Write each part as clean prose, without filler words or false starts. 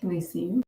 Can I see you?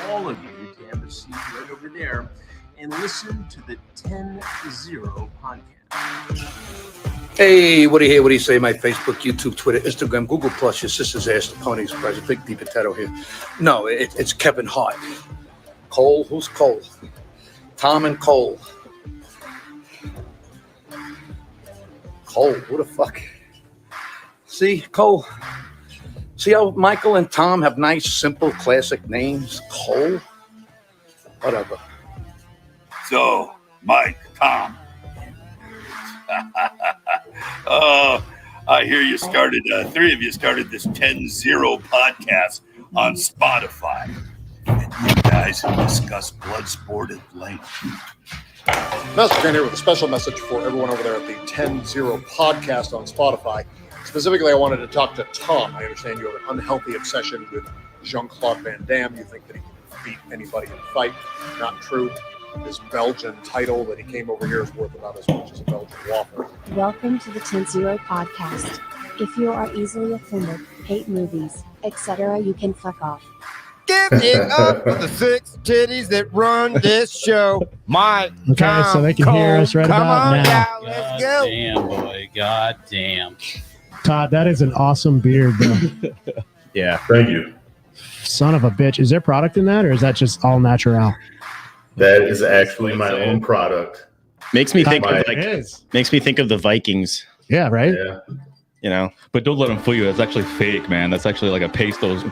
All of you to have a seat right over there and listen to the 10-0 podcast. Hey, what do you hear? What do you say? My Facebook, YouTube, Twitter, Instagram, Google Plus. Your sister's ass, the Pony Express. A big deep potato here. No, it's Kevin Hart. Cole, who's Cole? Tom and Cole. Cole, who the fuck? See, Cole. See how Michael and Tom have nice, simple, classic names? Cole? Whatever. So, Mike, Tom. Oh, I hear you started, three of you started this 10-0 podcast on Spotify. And you guys have discussed blood sport at length. Master Grant here with a special message for everyone over there at the 10-0 podcast on Spotify. Specifically, I wanted to talk to Tom. I understand you have an unhealthy obsession with Jean-Claude Van Damme. You think that he can beat anybody in a fight. Not true. This Belgian title that he came over here is worth about as much as a Belgian waffle. Welcome to the 10-0 podcast. If you are easily offended, hate movies, etc., you can fuck off. Give it up for the six titties that run this show. Mike, okay, Tom, so they can Cole, hear us right come about on now. Now, let's go. Damn, boy. God damn. Todd, that is an awesome beard, bro. Yeah, thank you. Son of a bitch. Is there product in that, or is that just all natural? That is actually my own product. Makes me think of makes me think of the Vikings. Yeah, right? Yeah. You know, but don't let them fool you. That's actually fake, man. That's actually like a paste on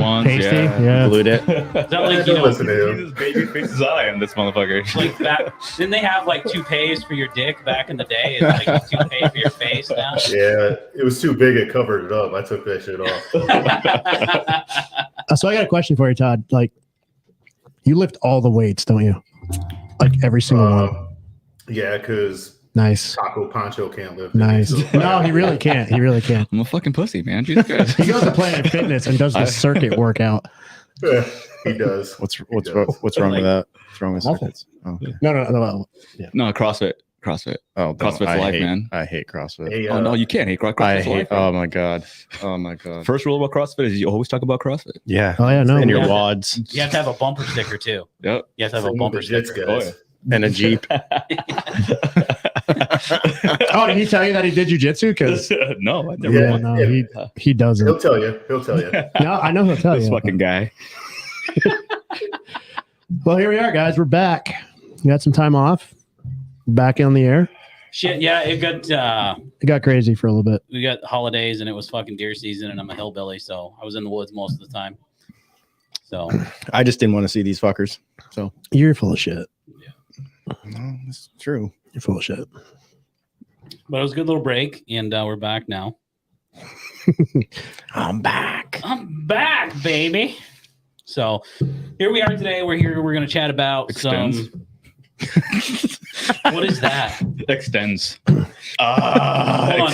ones. Pasty? Yeah. Glued it. Is that like, you know, Listen to him. His baby faces eye on this motherfucker. like that? Didn't they have like toupees for your dick back in the day? It's like a toupee for your face now. Yeah, it was too big. It covered it up. I took that shit off. So I got a question for you, Todd. Like, you lift all the weights, don't you? Like every single one. Yeah, because Nice. Taco Poncho can't live. Nice. No, he really can't. He really can't. I'm a fucking pussy, man. Jesus Christ. He goes to Planet Fitness and does the circuit workout. He does. What's wrong with that? What's wrong with circuits? Oh. No. Yeah. No, CrossFit. Oh, CrossFit's life, man. I hate CrossFit. Hey, Oh no, you can't hate CrossFit. I hate. Oh my god. First rule about CrossFit is you always talk about CrossFit. Yeah. Oh yeah, no. And your Yeah. wads You have to have a bumper sticker too. Yep. You have to have a bumper Legit, sticker. guys. Oh, yeah. and a Jeep. Oh, did he tell you that he did jujitsu? Because No, I never. yeah, no, he doesn't. He'll tell you. No, I know he'll tell This you. fucking guy. Well, here we are, guys. We're back. We got some time off. Back on the air. Shit, yeah, it got crazy for a little bit. we got holidays and it was fucking deer season and I'm a hillbilly, so I was in the woods most of the time. So I just didn't want to see these fuckers. So You're full of shit. no, it's true. You're full of shit. but it was a good little break and we're back now. I'm back. I'm back, baby. So here we are today. We're gonna chat about Extends. what is that? Extends. Hold on,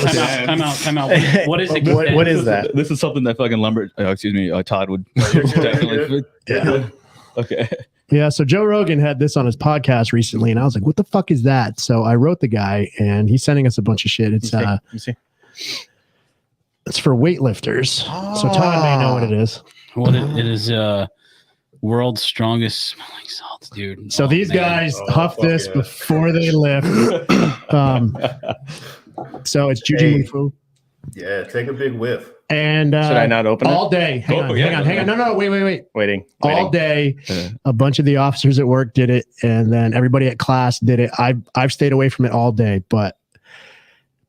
time out. What is it? What is that? This is something that fucking Todd would definitely. Yeah. Okay. Yeah, so Joe Rogan had this on his podcast recently, and I was like, what the fuck is that? So I wrote the guy, and he's sending us a bunch of shit. It's Let me see. it's for weightlifters. So Todd may know what it is. What it is World's strongest smelling salts, dude. So these guys huff this before they lift. So it's Juji Mufu. Yeah, take a big whiff. And should I not open all it? day? Hang on. No, wait. Waiting. All day, a bunch of the officers at work did it, and then everybody at class did it. I've stayed away from it all day, but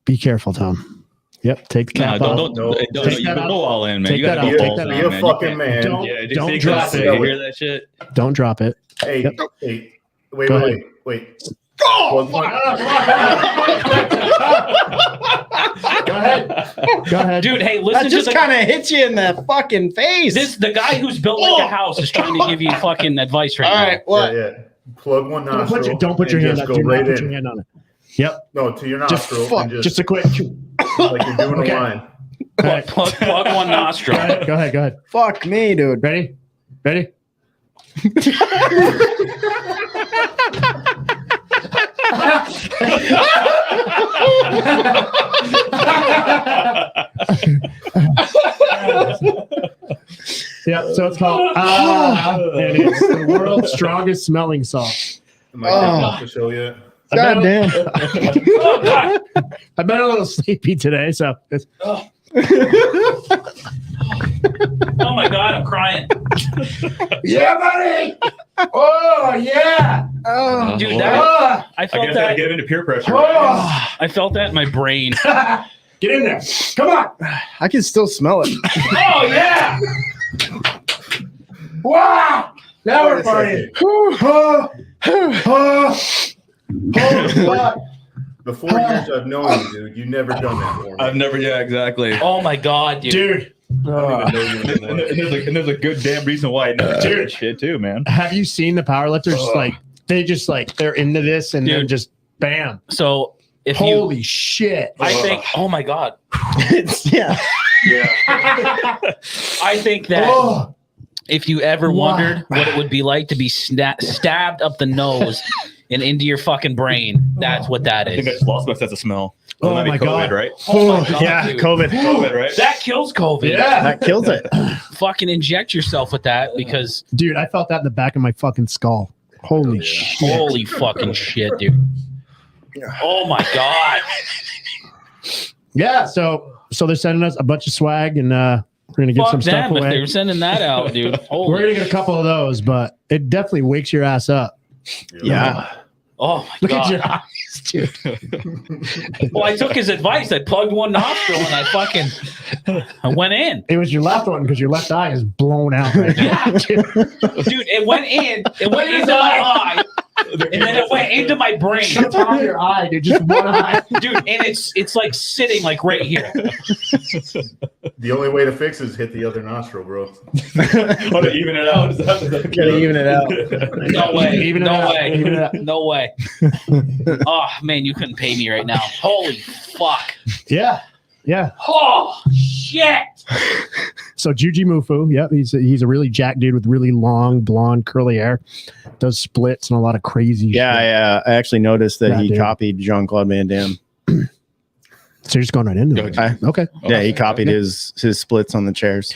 be careful, Tom. Yep, take the cap off. Don't go all in, man. Take You gotta that go off. balls Take that in, off. man. Be a fucking man. Don't drop it. You hear that shit? Don't drop it. Hey, Yep. hey, Go wait. Go ahead. Dude, hey, listen That to just the kind of hits you in the fucking face. the guy who's built like a house is trying to give you fucking advice right now. All right, what? Yeah. Plug one nostril. Don't put your and hand just on. go Do right not put in. your hand on it. Yep. No, to your Just nostril. and just a quick. like you're doing Okay. a line. Plug one nostril. Go ahead. Fuck me, dude. Ready? Yeah, so it's called and it's the world's strongest smelling salt. Am I off the show yet? God damn. I've been a little sleepy today, so it's, Oh my god, I'm crying. yeah, buddy. Oh yeah. Oh, Dude, well, that I felt guess I that. get into peer pressure. I felt that in my brain. Get in there. Come on. I can still smell it. Oh yeah. Wow. Now we're partying. The 4 years I've known you, dude, you never done that for me. I've never, exactly. Oh my god, dude. Dude. I don't even know you anymore. And there's a good damn reason why I never did that shit too, man. Have you seen the powerlifters? They're into this and then just bam. So if Holy shit. I think, oh my god. Yeah. I think that Oh. if you ever wondered what it would be like to be stabbed up the nose and into your fucking brain, that's what that I think I is. just lost my sense of smell. Oh That'd be my COVID, God. right? Oh my God, Yeah, dude. COVID. Right? That kills COVID. Yeah. That kills it. Fucking inject yourself with that because Dude, I felt that in the back of my fucking skull. Holy shit. holy fucking shit, dude. Oh my god. Yeah, so they're sending us a bunch of swag and we're gonna give Fuck some stuff them if away. they were sending that out, dude. We're Holy. gonna get a couple of those, but it definitely wakes your ass up. Yeah. Oh my Look god. at your eyes, dude. Well, I took his advice. I plugged one nostril and I went in. It was your left one because your left eye is blown out right now. Dude, it went in. It went into my eye. And then it went into my brain. What's wrong with your eye, dude? Just one eye. Dude, and it's like sitting like right here. The only way to fix it is hit the other nostril, bro. Want to even it out? Gotta even it out. No way. Even it No out. way. Even it out. No way. Oh man, you couldn't pay me right now. Holy fuck. Yeah. Oh shit. So Juji Mufu, yep, he's a really jacked dude with really long blonde curly hair. Does splits and a lot of crazy shit. Yeah, I actually noticed that Yeah, he dude. copied Jean-Claude Van Damme. So you're just going right into it. Okay. Yeah, he copied his splits on the chairs.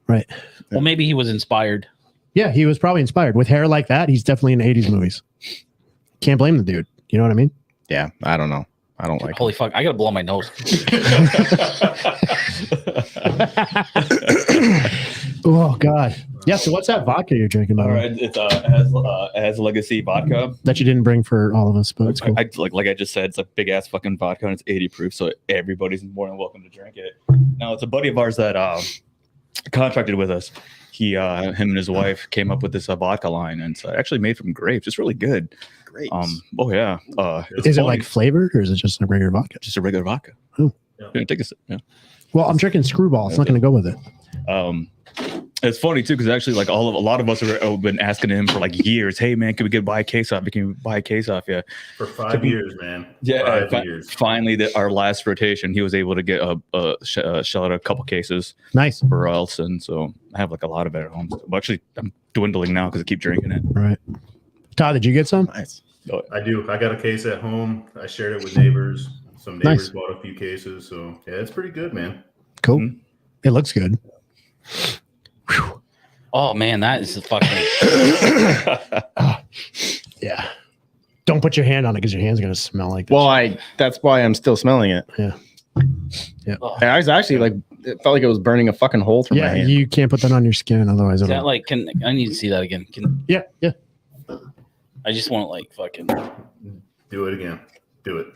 Right. Well, maybe he was inspired. Yeah, he was probably inspired. With hair like that, he's definitely in 80s movies. Can't blame the dude. You know what I mean? Yeah, I don't know. I don't like Holy fuck, I gotta blow my nose. Oh God. Yeah. So what's that vodka you're drinking? All right, it's as Legacy vodka. That you didn't bring for all of us, but it's cool. I like I just said, it's a big ass fucking vodka and it's 80 proof, so everybody's more than welcome to drink it. Now it's a buddy of ours that contracted with us. Him and his wife came up with this vodka line, and it's actually made from grapes. It's really good. Grapes. Oh yeah. Is it like flavored or is it just a regular vodka? Just a regular vodka? Oh. Yeah, take a sip. Yeah. Well, I'm drinking Screwball. It's not going to go with it. It's funny too because actually, like a lot of us have been asking him for like years. Hey man, can we buy a case off? Can we buy a case off? Yeah. For 5 years, man. Yeah. 5 years. Finally, our last rotation, he was able to get shell out a couple cases. Nice. For else, and so I have like a lot of it at home. Well, actually, I'm dwindling now because I keep drinking it. Right. Todd, did you get some? Nice. I do. I got a case at home. I shared it with neighbors. Some neighbors Nice. bought a few cases. So yeah, it's pretty good, man. Cool. It looks good. Oh man, that is fucking. Yeah. Don't put your hand on it because your hand's gonna smell like this. Well, that's why I'm still smelling it. Yeah. Yeah. And I was actually like, it felt like it was burning a fucking hole through my hand. You can't put that on your skin, otherwise Is it'll. that like? I need to see that again? Yeah. I just want to like fucking. Do it again. Do it.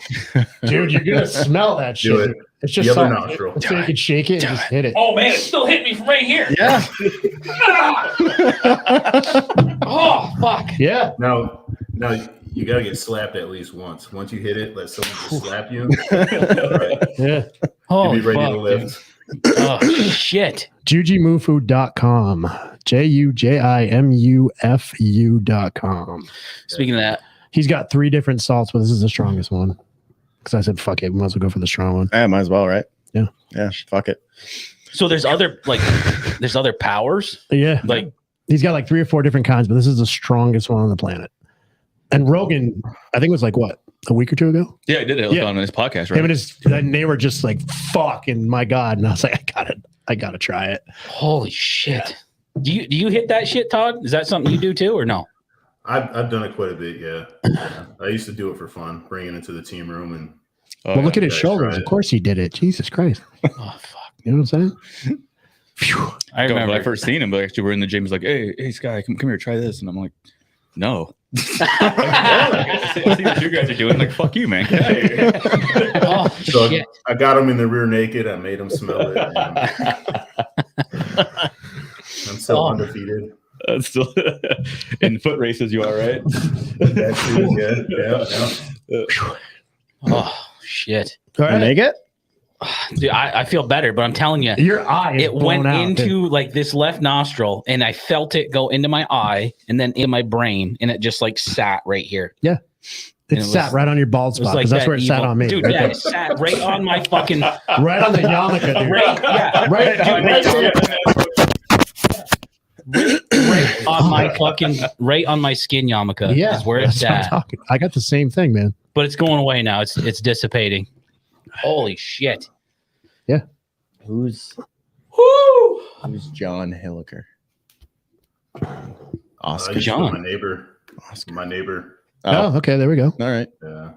Dude, you're gonna smell that shit. Do it. It's just The other something. nostril. So you can shake it and just hit it. Oh man, it still hit me from right here. Yeah. Oh fuck. Yeah. Now you gotta get slapped at least once. Once you hit it, let someone just slap you. Right. Yeah. Oh You'll be ready fuck, to lift. Oh shit. JujiMufu.com. JujiMufu.com. Speaking of that, He's got 3 different salts, but this is the strongest one. Because I said, fuck it, we might as well go for the strong one. Yeah, might as well, right? Yeah. Yeah, fuck it. so there's other powers. Yeah. Like He's got like 3 or 4 different kinds, but this is the strongest one on the planet. And Rogan, I think it was like what, a week or 2 ago? Yeah, I did it on his podcast, right? Him and they were just like, fucking my God. And I was like, I gotta try it. holy shit. Do you hit that shit, Todd? Is that something you do too, or no? I've done it quite a bit, yeah. I used to do it for fun, bring it into the team room and Well, look at his guys shoulders. try Of course he did it. Jesus Christ. Oh fuck. You know what I'm saying? Phew. I remember. When I first seen him, but actually we're in the gym. He's like, hey, Sky, come here, try this. And I'm like, no. I see what you guys are doing. Like, fuck you, man. Get out of here. Oh So shit. I got him in the rear naked. I made him smell it. I'm still undefeated. Still in foot races, you are, right? That's it, yeah. Oh shit. All right. Make it? Dude, I feel better, but I'm telling you, Your eye is it blown went out, into like this left nostril, and I felt it go into my eye, and then in my brain, and it just like sat right here. Yeah. And It it sat was- right on your bald It was spot like because that's that where it sat evil- on me. dude. right Yeah, there. it sat right on my fucking Right on the yarmulke, dude. right. Yeah, Right, dude, right on my fucking right on my skin yarmulke. Yeah, is where it's that's what I'm at. talking. I got the same thing, man. But it's going away now. It's dissipating. Holy shit. Who's John Hilliker? Oscar. Just John. my neighbor. My neighbor. Oh, okay. There we go. All right. Yeah.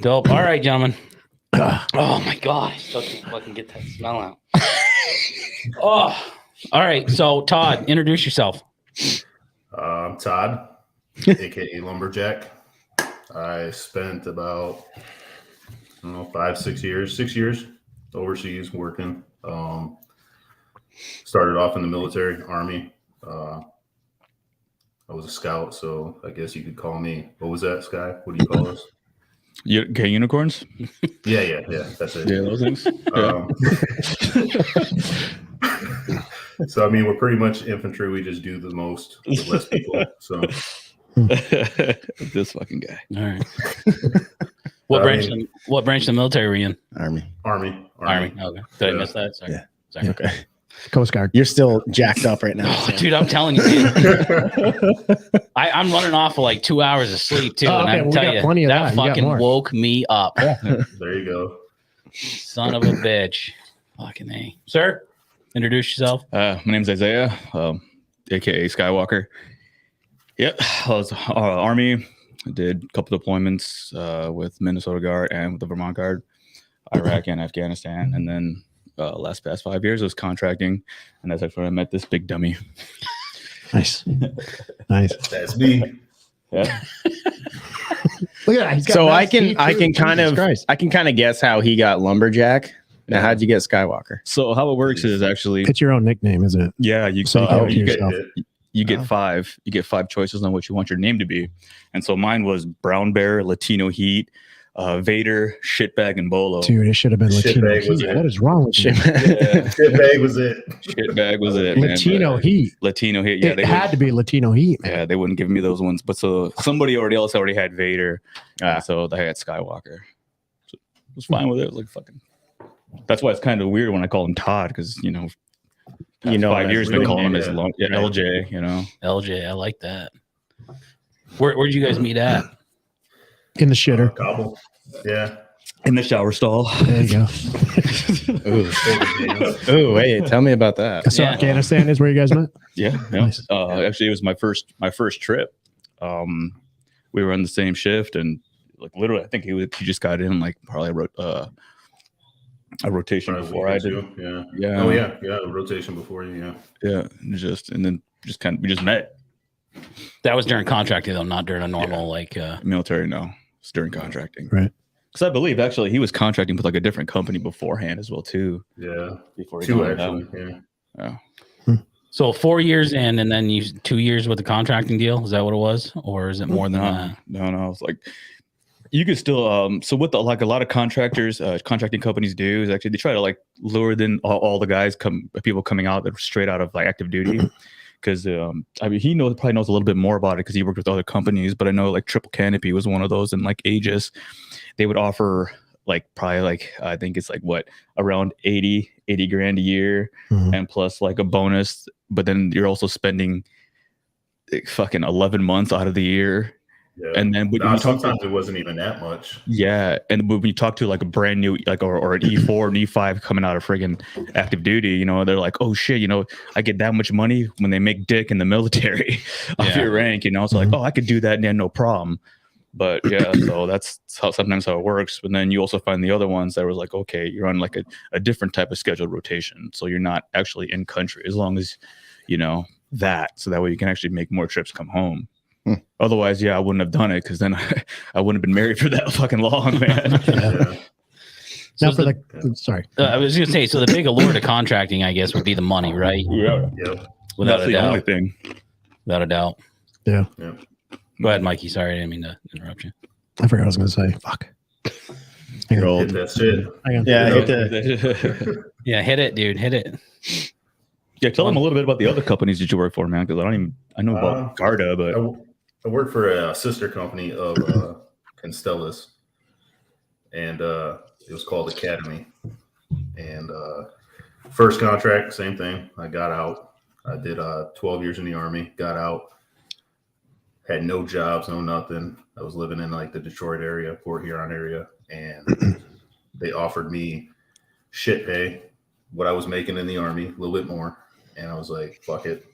Dope. All right, gentlemen. Oh my god, I still can't fucking get that smell out. Oh, all right. So Todd, introduce yourself. I'm Todd, aka Lumberjack. I spent about 6 years overseas working. Started off in the military, Army. I was a scout, so I guess you could call me. What was that, Sky? What do you call us? Okay, unicorns? Yeah. That's it. Yeah, those things. So I mean, we're pretty much infantry. We just do the most with less people. So This fucking guy. All right. What branch of the military were you in? Army. Army. Okay. Did I miss that? Sorry. Yeah. Sorry. Okay. Coast Guard. You're still jacked up right now. Oh, dude, I'm telling you, dude. I'm running off of like 2 hours of sleep too, Oh, and okay, I well, we tell got you, plenty of that that. You got fucking more. woke me up. There you go. Son of a bitch. Fucking A. Sir, introduce yourself. My name's Isaiah, aka Skywalker. Yep, I was Army. I did a couple deployments with Minnesota Guard and with the Vermont Guard, Iraq and Afghanistan, and then past 5 years I was contracting, and that's when I met this big dummy. Nice. Nice. That's me. Yeah. Look at that. He's got So nice teeth, I too. can kind Jesus of Christ. guess how he got lumberjack. Now, how'd you get Skywalker? So how it works is actually, It's your own nickname, isn't it? yeah, you So you get yourself. you get five choices on what you want your name to be, and so mine was Brown Bear, Latino Heat, Vader, Shitbag, and Bolo. Dude, it should have been Latino Shitbag was Heat. it. What is wrong with you? Shitbag was it. Shitbag was it. man, Latino but- Heat. Latino Heat. Yeah, It had to be Latino Heat, man. Yeah, they wouldn't give me those ones. But so somebody else already had Vader. So they had Skywalker. So I was fine with it. It was like fucking. That's why it's kind of weird when I call him Todd, because past 5 years been calling him as long. Yeah, LJ. LJ, I like that. Where'd you guys meet at? In the shitter. Gobble. Yeah. in the shower stall. There you go. Ooh, wait, tell me about that. So Afghanistan is where you guys met? Yeah. Nice. Actually, it was my first trip. We were on the same shift, and like literally, I think he just got in like probably wrote a rotation before I did. Yeah. Oh yeah. Rotation before you. Yeah. We just met. That was during contracting though, not during a normal military. No, it's during contracting. Right. Because I believe actually he was contracting with like a different company beforehand as well too. Yeah. Before he Two joined actually. them. Yeah. So 4 years in, and then 2 years with the contracting deal. Is that what it was, or is it more than that? No. It's like you could still. So what a lot of contractors, contracting companies do is actually they try to like lure in all the guys people coming out that are straight out of like active duty. Because I mean, he probably knows a little bit more about it because he worked with other companies. But I know like Triple Canopy was one of those, and like Aegis, they would offer like probably like I think it's like around 80 grand a year, and plus like a bonus. But then you're also spending like, fucking 11 months out of the year. Yeah. And then sometimes it wasn't even that much. Yeah, and when you talk to like a brand new like or an E4 and E5 coming out of friggin' active duty, you know, they're like, oh shit, you know, I get that much money when they make dick in the military off your rank, you know. So like, oh, I could do that, and no problem. But yeah, so that's sometimes how it works. But then you also find the other ones that was like, okay, you're on like a different type of scheduled rotation, so you're not actually in country as long as you know that, so that way you can actually make more trips come home. Otherwise, I wouldn't have done it because then I wouldn't have been married for that fucking long, man. Now for sorry, I was going to say, so the big allure to contracting, I guess, would be the money, right? Yeah. Without That's a the doubt. only thing. Without a doubt. Yeah. Go ahead, Mikey. Sorry, I didn't mean to interrupt you. I forgot what I was going to say. Fuck. Hit that shit. Yeah, hit it, dude. Hit it. Yeah, tell them a little bit about the other companies that you work for, man, because I know about Garda, but I work for a sister company of Constellis, and it was called Academy. And first contract, same thing. I got out. I did 12 years in the Army, got out, had no jobs, no nothing. I was living in like the Detroit area, Port Huron area, and they offered me shit pay, what I was making in the Army, a little bit more. And I was like, fuck it.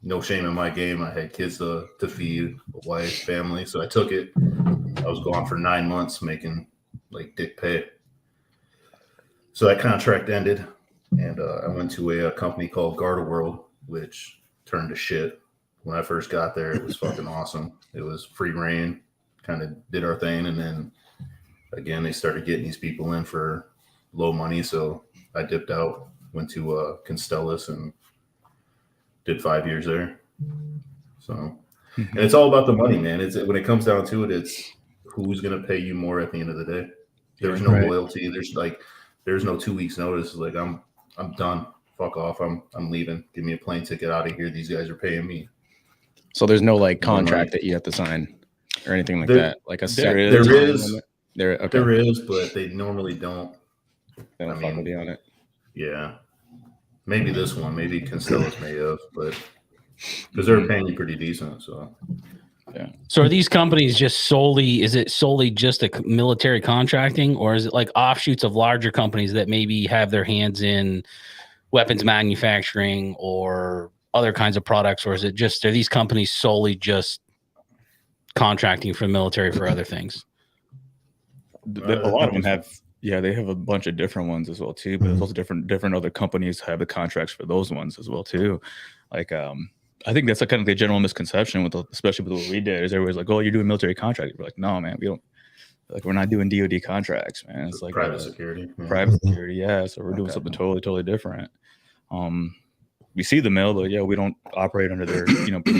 No shame in my game. I had kids to feed, a wife, family. So I took it. I was gone for 9 months making like dick pay. So that contract ended. And I went to a company called Garda World, which turned to shit. When I first got there, it was fucking awesome. It was free reign, kind of did our thing. And then again, they started getting these people in for low money. So I dipped out, went to Constellis and did 5 years there. So, and it's all about the money, man. It's when it comes down to it, it's who's going to pay you more at the end of the day. There's no loyalty. There's no 2 weeks notice. It's like, I'm done. Fuck off. I'm leaving. Give me a plane ticket out of here. These guys are paying me. So there's no like contract that you have to sign or anything like that. Like there is, but they normally don't. They don't fuck with you on it. Yeah. Maybe this one, maybe Constellis may have, but because they're paying you pretty decent. So, yeah. So are these companies just solely just a military contracting, or is it like offshoots of larger companies that maybe have their hands in weapons manufacturing or other kinds of products, or are these companies solely just contracting for the military for other things? A lot of them have. Yeah, they have a bunch of different ones as well too, but there's also different other companies have the contracts for those ones as well too. Like I think that's kind of the general misconception especially with what we did is everybody's like, oh, you're doing military contract. We're like, no, man, we're not doing DoD contracts, man. It's like private security. Private security, yeah. So we're doing something totally different. We see the mill, but we don't operate under their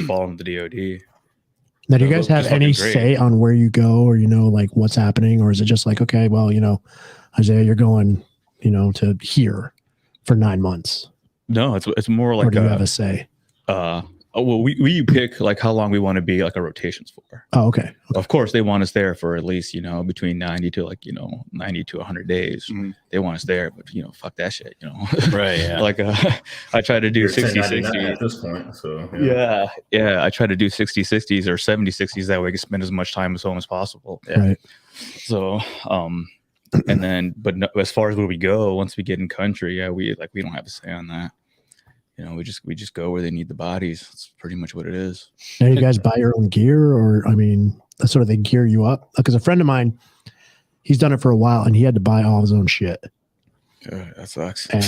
fall under the DoD. Now, do you guys have any say on where you go, or like what's happening, or is it just like, okay, well, Isaiah, you're going, to here for 9 months? No, it's more like. Or do you have a say? Well, we pick like how long we want to be like our rotations for. Oh, okay. Of course, they want us there for at least between 90 to 100 days. Mm-hmm. They want us there, but fuck that shit, Right? Yeah. Like I try to do 60-60 at this point. So yeah. I try to do 60-60s or 70-60s. That way I can spend as much time at home as possible. Yeah. Right. So And then, but no, as far as where we go, once we get in country, yeah, we don't have a say on that. You know, we just go where they need the bodies. That's pretty much what it is. Now, you guys buy your own gear, or I mean, sort of they gear you up? Because a friend of mine, he's done it for a while, and he had to buy all his own shit. That sucks. And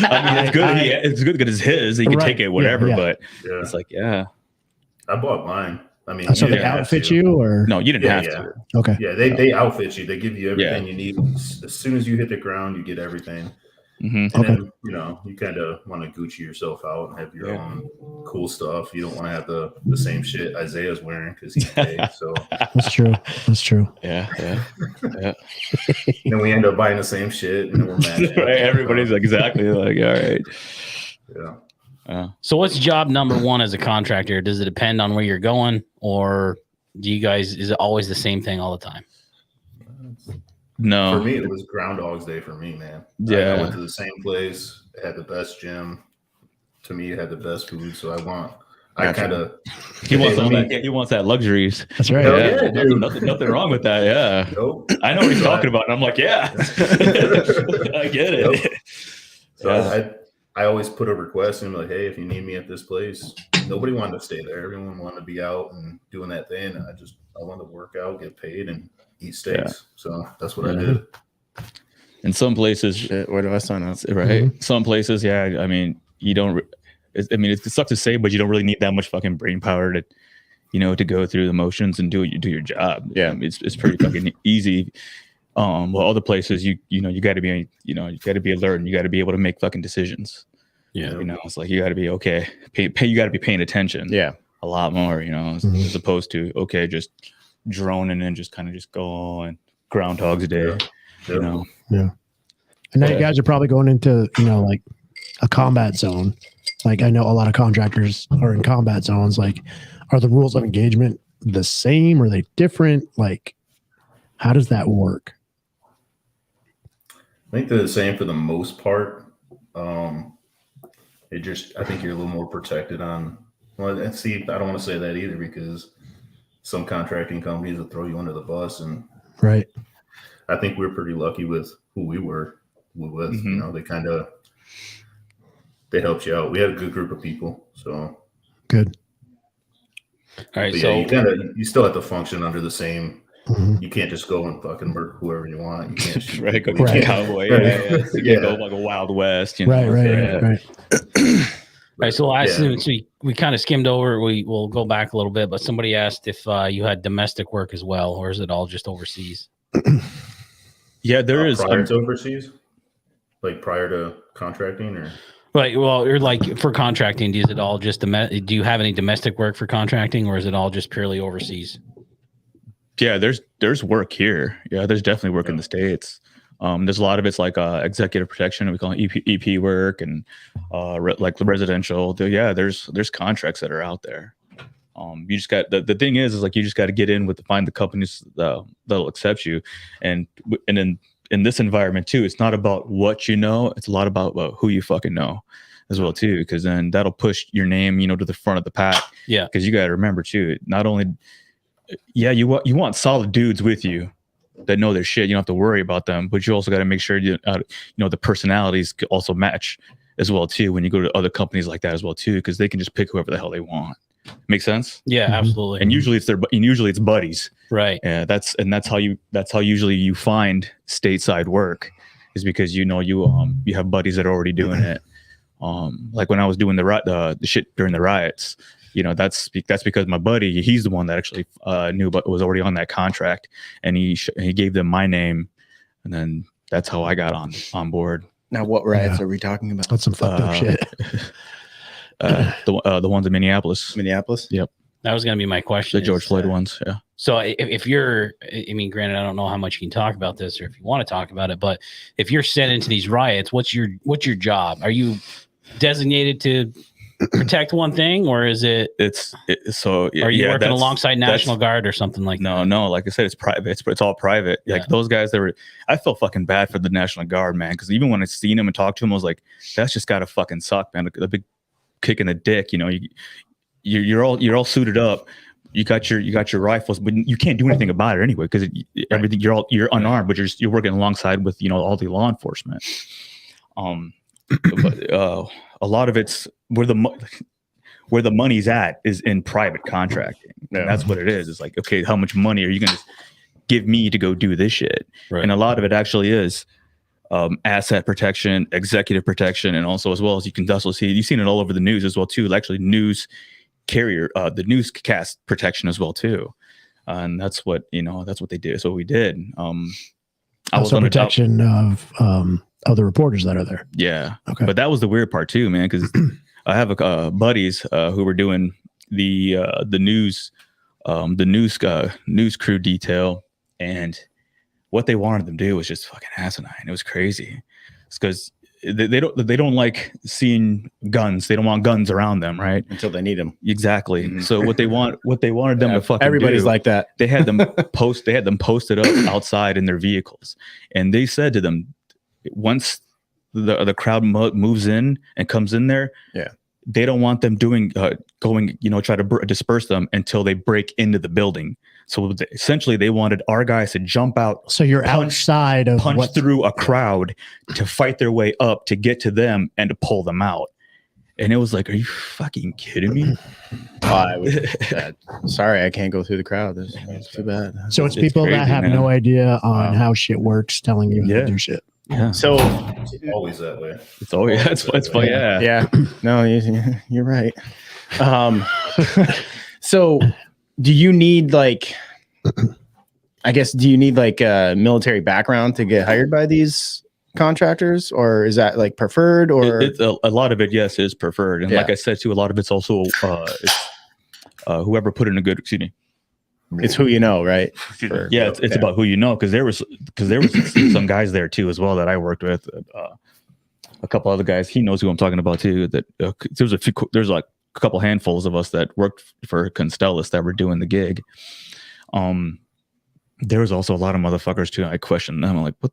I mean, it's good. It's good because it's his. He can take it, whatever. But it's like, I bought mine. I mean, so they outfit you, or no? You didn't have to. Okay. Yeah, they outfit you. They give you everything you need. As soon as you hit the ground, you get everything. And then, you know, you kind of want to Gucci yourself out and have your own cool stuff. You don't want to have the same shit Isaiah's wearing because he's big. So that's true. That's true. Yeah. Then we end up buying the same shit, and then we're mad. Right? Everybody's like, exactly like, all right. Yeah. So what's job number one as a contractor? Does it depend on where you're going, or is it always the same thing all the time? No. For me, it was Groundhog's Day for me, man. Yeah. I went to the same place. It had the best gym. To me, it had the best food. So he wants that luxuries. That's right. Yeah. Nothing wrong with that. Yeah. Nope. I know what he's talking about. And I'm like, yeah, I get it. Nope. So I always put a request and I'm like, hey, if you need me at this place, nobody wanted to stay there. Everyone wanted to be out and doing that thing. And I wanted to work out, get paid, and eat steaks. Yeah. So that's what I did. In some places, where do I sign up? Right. Some places, I mean, you don't. I mean, it sucks to say, but you don't really need that much fucking brain power to, you know, to go through the motions and do your job. Yeah, I mean, it's pretty fucking easy. Well, other places, you got to be, you got to be alert and you got to be able to make fucking decisions. Yeah, you know, it's like you got to be okay. You got to be paying attention. Yeah, a lot more. You know, as opposed to just droning and just kind of just going Groundhog's Day. You know. Yeah. And now you guys are probably going into, you know, like a combat zone. Like I know a lot of contractors are in combat zones. Like, are the rules of engagement the same? Are they different? Like, how does that work? I think they're the same for the most part. I think you're a little more protected on. Well, and see, I don't want to say that either because some contracting companies will throw you under the bus, and right. I think we're pretty lucky with who we were with. You know, they helped you out. We had a good group of people, so good. All right, but so you still have to function under the same. You can't just go and fucking murder whoever you want. You can't shoot. Right, go cowboy. You go like a Wild West. You know? Right. All right, so we kind of skimmed over. We'll go back a little bit, but somebody asked if you had domestic work as well, or is it all just overseas? Yeah, there is prior to overseas, like prior to contracting, or right. Well, you're like for contracting. Is it all just do you have any domestic work for contracting, or is it all just purely overseas? Yeah, there's work here. Yeah, there's definitely work in the States. There's a lot of it's like executive protection. We call it EP work and like the residential. There's contracts that are out there. You just got the thing is like you just got to get in find the companies that'll accept you, and in this environment too, it's not about what you know. It's a lot about who you fucking know as well too, because then that'll push your name, to the front of the pack. Yeah, because you got to remember too, not only you want solid dudes with you that know their shit. You don't have to worry about them, but you also got to make sure the personalities also match as well too when you go to other companies like that as well too, because they can just pick whoever the hell they want. Make sense? Yeah, absolutely. And usually it's buddies, right? Yeah, that's how usually you find stateside work, is because you have buddies that are already doing it. Like when I was doing the shit during the riots. That's because my buddy, he's the one that actually knew, but was already on that contract, and he gave them my name, and then that's how I got on board. Now, what riots are we talking about? That's some fucked up shit. The ones in Minneapolis. Yep. That was going to be my question. The George Floyd ones. Yeah. So if you're, granted, I don't know how much you can talk about this or if you want to talk about it, but if you're sent into these riots, what's your job? Are you designated to protect one thing, or is it? Are you working alongside National Guard or something like that? No. Like I said, it's private. It's all private. Yeah. Like those guys I felt fucking bad for the National Guard, man, because even when I seen them and talked to them, I was like, that's just gotta fucking suck, man. A big kick in the dick. You're all suited up, you got your rifles, but you can't do anything about it anyway because everything you're unarmed, but you're working alongside with all the law enforcement. But a lot of it's where the money's at is in private contracting. And that's what it is. It's like, okay, how much money are you going to give me to go do this shit? Right. And a lot of it actually is asset protection, executive protection, and also as well as you can also see, you've seen it all over the news as well too. Actually, news carrier, the newscast protection as well too, and that's what they did. That's what we did. I was on protection of the reporters that are there. Yeah. Okay. But that was the weird part too, man, because I have buddies who were doing the news crew detail, and what they wanted them to do was just fucking asinine. It was crazy. It's because they don't like seeing guns. They don't want guns around them, right? Until they need them. Exactly. Mm-hmm. So what they wanted them to fucking everybody's do, like that. They had them posted up outside in their vehicles, and they said to them, once the crowd moves in and comes in there, they don't want them going try to disperse them until they break into the building. So essentially, they wanted our guys to jump out. So you're outside of punch through a crowd to fight their way up to get to them and to pull them out. And it was like, are you fucking kidding me? Sorry, I can't go through the crowd. That's too bad. So it's people crazy, that have no idea on how shit works telling you how to do shit. Yeah. So it's always that way. It's always it's fun. Yeah. No, you're right. So do you need a military background to get hired by these contractors, or is that preferred? Or it's a lot of it, yes, is preferred, and like I said too, a lot of it's also whoever put in a good. Excuse me. It's who you know, right? It's about who you know, because there was some guys there too as well that I worked with. A couple other guys, he knows who I'm talking about too. That there's like a couple handfuls of us that worked for Constellis that were doing the gig. There was also a lot of motherfuckers too. I questioned them. I'm like, what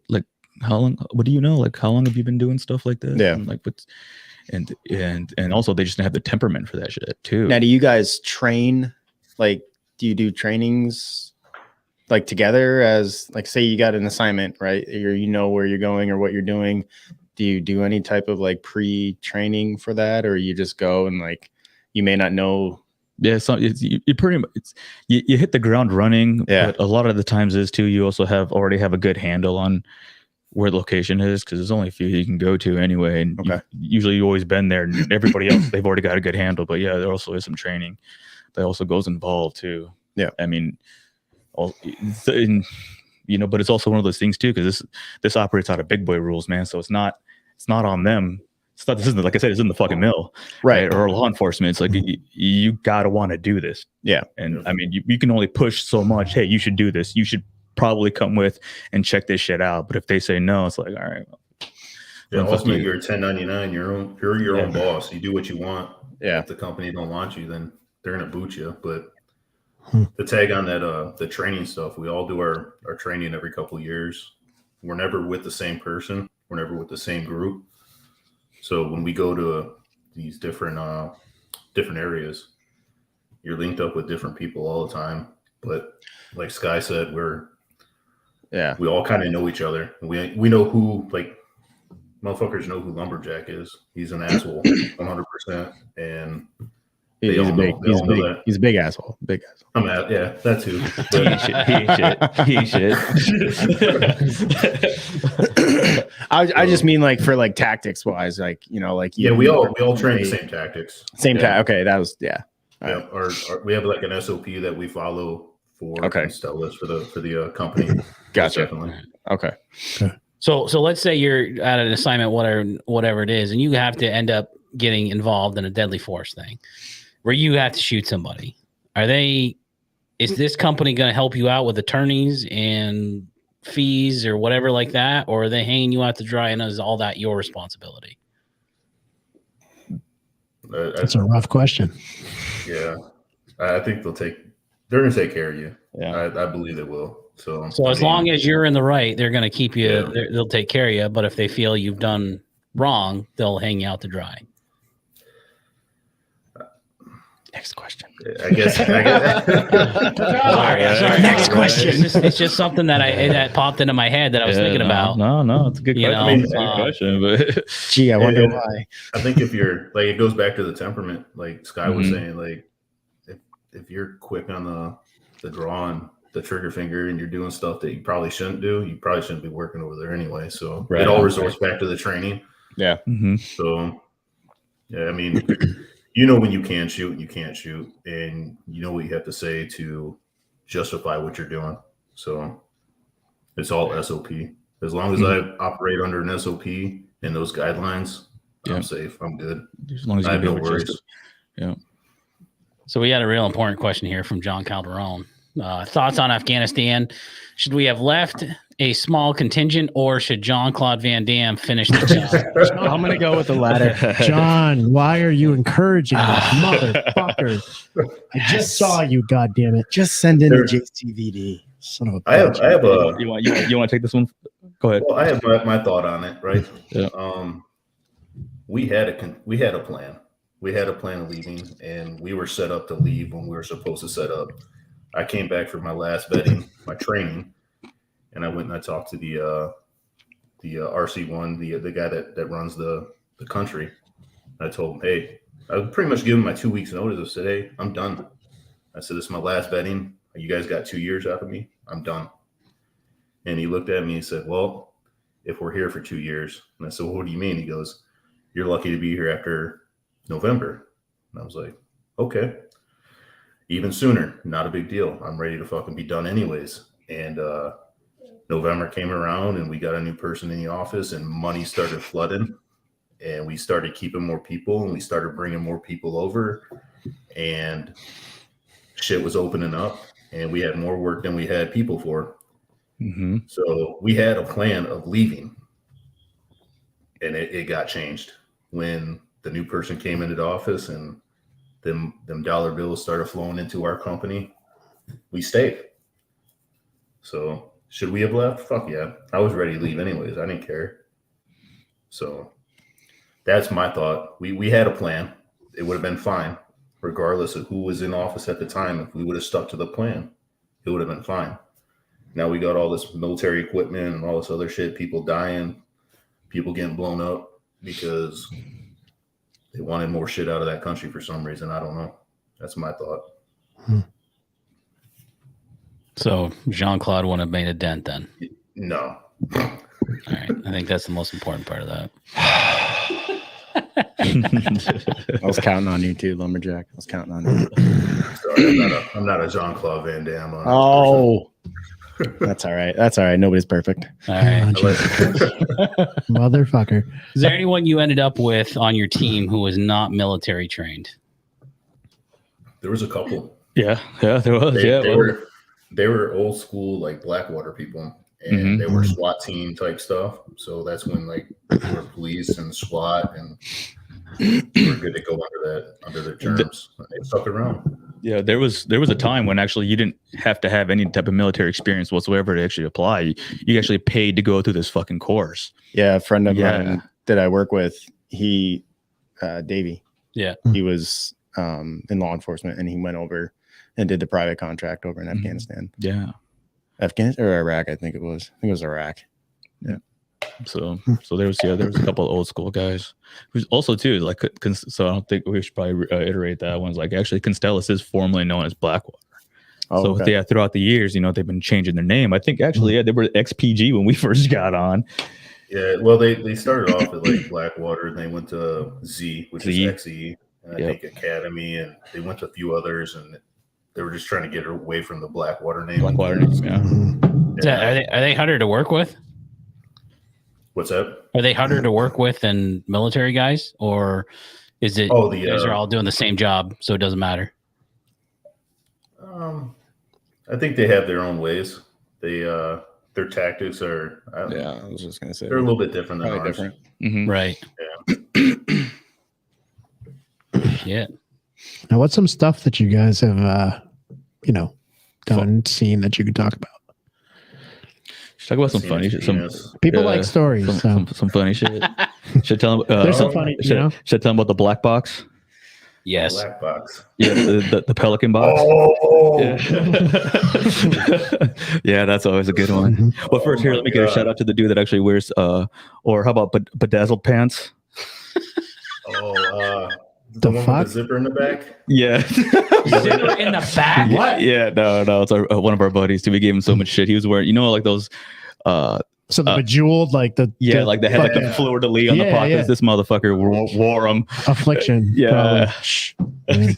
like, how long? What do you know? Like, how long have you been doing stuff like this? Yeah. And like, what's and also they just have the temperament for that shit too. Now, do you guys train? Do you do trainings together as say you got an assignment, right? Or you know where you're going or what you're doing. Do you do any type of pre-training for that, or you just go and you may not know? Yeah, so you pretty much you hit the ground running. Yeah, but a lot of the times is too. You also already have a good handle on where the location is, because there's only a few you can go to anyway. And usually you always been there, and everybody else they've already got a good handle. But yeah, there also is some training that also goes involved too. Yeah, I mean, but it's also one of those things too, because this operates out of big boy rules, man. So it's not on them. This isn't, like I said, it's in the fucking mill, right? Or law enforcement. It's like you gotta want to do this. Yeah, and I mean, you can only push so much. Hey, you should do this. You should probably come with and check this shit out. But if they say no, it's like, all right. Yeah, ultimately, you're a 1099. You're your own boss. You do what you want. Yeah. If the company don't want you, then they're gonna boot you. But the tag on that, the training stuff, we all do our training every couple of years. We're never with the same person. We're never with the same group. So when we go to these different areas, you're linked up with different people all the time. But like Sky said, we all kind of know each other. We know who, motherfuckers know who Lumberjack is. He's an asshole, 100%. And he's a big asshole. Big asshole. Yeah, that too. He ain't shit. I just mean for tactics wise, we all train the same tactics. Okay, that was Yeah, right. We have an SOP that we follow for Constellis for the company. Gotcha. Definitely. Okay. So let's say you're at an assignment, whatever it is, and you have to end up getting involved in a deadly force thing where you have to shoot somebody. Is this company going to help you out with attorneys and fees or whatever like that, or are they hanging you out to dry and is all that your responsibility? That's a rough question. Yeah, I think they're going to take care of you. Yeah, I believe they will. So as long as you're in the right, they're going to keep you. Yeah. They'll take care of you. But if they feel you've done wrong, they'll hang you out to dry. Next question. I guess. Sorry. Next question. It's just something that popped into my head that I was thinking about. No, it's a good question. know, It's a good question, but Gee, I wonder why. I think if you're like, it goes back to the temperament, like Sky was saying, like if you're quick on the draw and the trigger finger and you're doing stuff that you probably shouldn't do, you probably shouldn't be working over there anyway. So it all resorts back to the training. Yeah. So yeah, I mean, you know when you can shoot and you can't shoot, and you know what you have to say to justify what you're doing. So it's all SOP. As long as I operate under an SOP and those guidelines, I'm safe. I'm good. As long as you I have no can worries. Yeah. So we had a real important question here from John Calderon. Thoughts on Afghanistan? Should we have left a small contingent, or should Jean-Claude Van Damme finish the job? I'm going to go with the latter. John, why are you encouraging this motherfucker? I just saw you, goddammit. Just send in a JCVD. Son of a I have a. You want to take this one? Go ahead. Well, I have my thought on it. Right. Yeah. We had a plan. We had a plan of leaving, and we were set up to leave when we were supposed to set up. I came back for my last vetting, my training, and I went and I talked to the RC1, the guy that runs the country. I told him, hey, I pretty much given him my 2 weeks notice. I said, hey, I'm done. I said, this is my last vetting. You guys got 2 years out of me. I'm done. And he looked at me and said, well, if we're here for 2 years. And I said, well, what do you mean? He goes, you're lucky to be here after November. And I was like, okay. Even sooner, not a big deal. I'm ready to fucking be done anyways. And November came around and we got a new person in the office and money started flooding and we started keeping more people and we started bringing more people over and shit was opening up and we had more work than we had people for. So we had a plan of leaving and it got changed when the new person came into the office and them dollar bills started flowing into our company. We stayed. So should we have left? Fuck yeah. I was ready to leave anyways. I didn't care. So that's my thought. We had a plan. It would have been fine, regardless of who was in office at the time. If we would have stuck to the plan, it would have been fine. Now we got all this military equipment and all this other shit, people dying, people getting blown up because they wanted more shit out of that country for some reason. I don't know. That's my thought. So Jean-Claude wouldn't have made a dent then? No. All right. I think that's the most important part of that. I was counting on you too, Lumberjack. I was counting on you. Sorry, I'm not a Jean-Claude Van Damme. Oh, that's all right. That's all right. Nobody's perfect. All right. Motherfucker. Is there anyone you ended up with on your team who was not military trained? There was a couple. Yeah, there was. They were old school, like Blackwater people, and they were SWAT team type stuff. So that's when like they were police and SWAT, and they were good to go under their terms. They stuck around. Yeah, there was a time when actually you didn't have to have any type of military experience whatsoever to actually apply. You actually paid to go through this fucking course. Yeah, a friend of mine that I work with, he, Davey. Yeah, he was in law enforcement, and he went over and did the private contract over in Afghanistan. Yeah, Afghanistan or Iraq, I think it was. I think it was Iraq. Yeah. So there was a couple of old school guys. Who's also too like so I don't think we should probably iterate that one's like actually Constellis is formerly known as Blackwater. So yeah, throughout the years, they've been changing their name. I think actually they were XPG when we first got on. Yeah, well they started off at like Blackwater and they went to Z, which is XE, and I think Academy, and they went to a few others, and they were just trying to get away from the Blackwater name. Blackwater name, yeah. Are they harder to work with? What's that? Are they harder to work with than military guys, or is it you guys are all doing the same job, so it doesn't matter? I think they have their own ways. They their tactics are. I was just gonna say they're a little bit different than ours. Right. Yeah. Yeah. Now, what's some stuff that you guys have, done, seen that you could talk about? Talk about some funny shit. Some people like stories. Some funny shit. Should tell them. There's some funny. Should tell them about the black box. Yes. Black box. Yeah, the Pelican box. Oh, Yeah, that's always a good one. But first, here, let me give a God. shout out to the dude that actually wears, or how about bedazzled pants? Oh, the The one fuck? with the zipper in the back. Yeah. Zipper in the back. What? Yeah, no, it's one of our buddies too. We gave him so much shit. He was wearing, like those, So the bejeweled, like the like they had like a fleur de lis on the Yeah, pockets. yeah. This motherfucker wore them. affliction. Yeah. probably. Shh, man.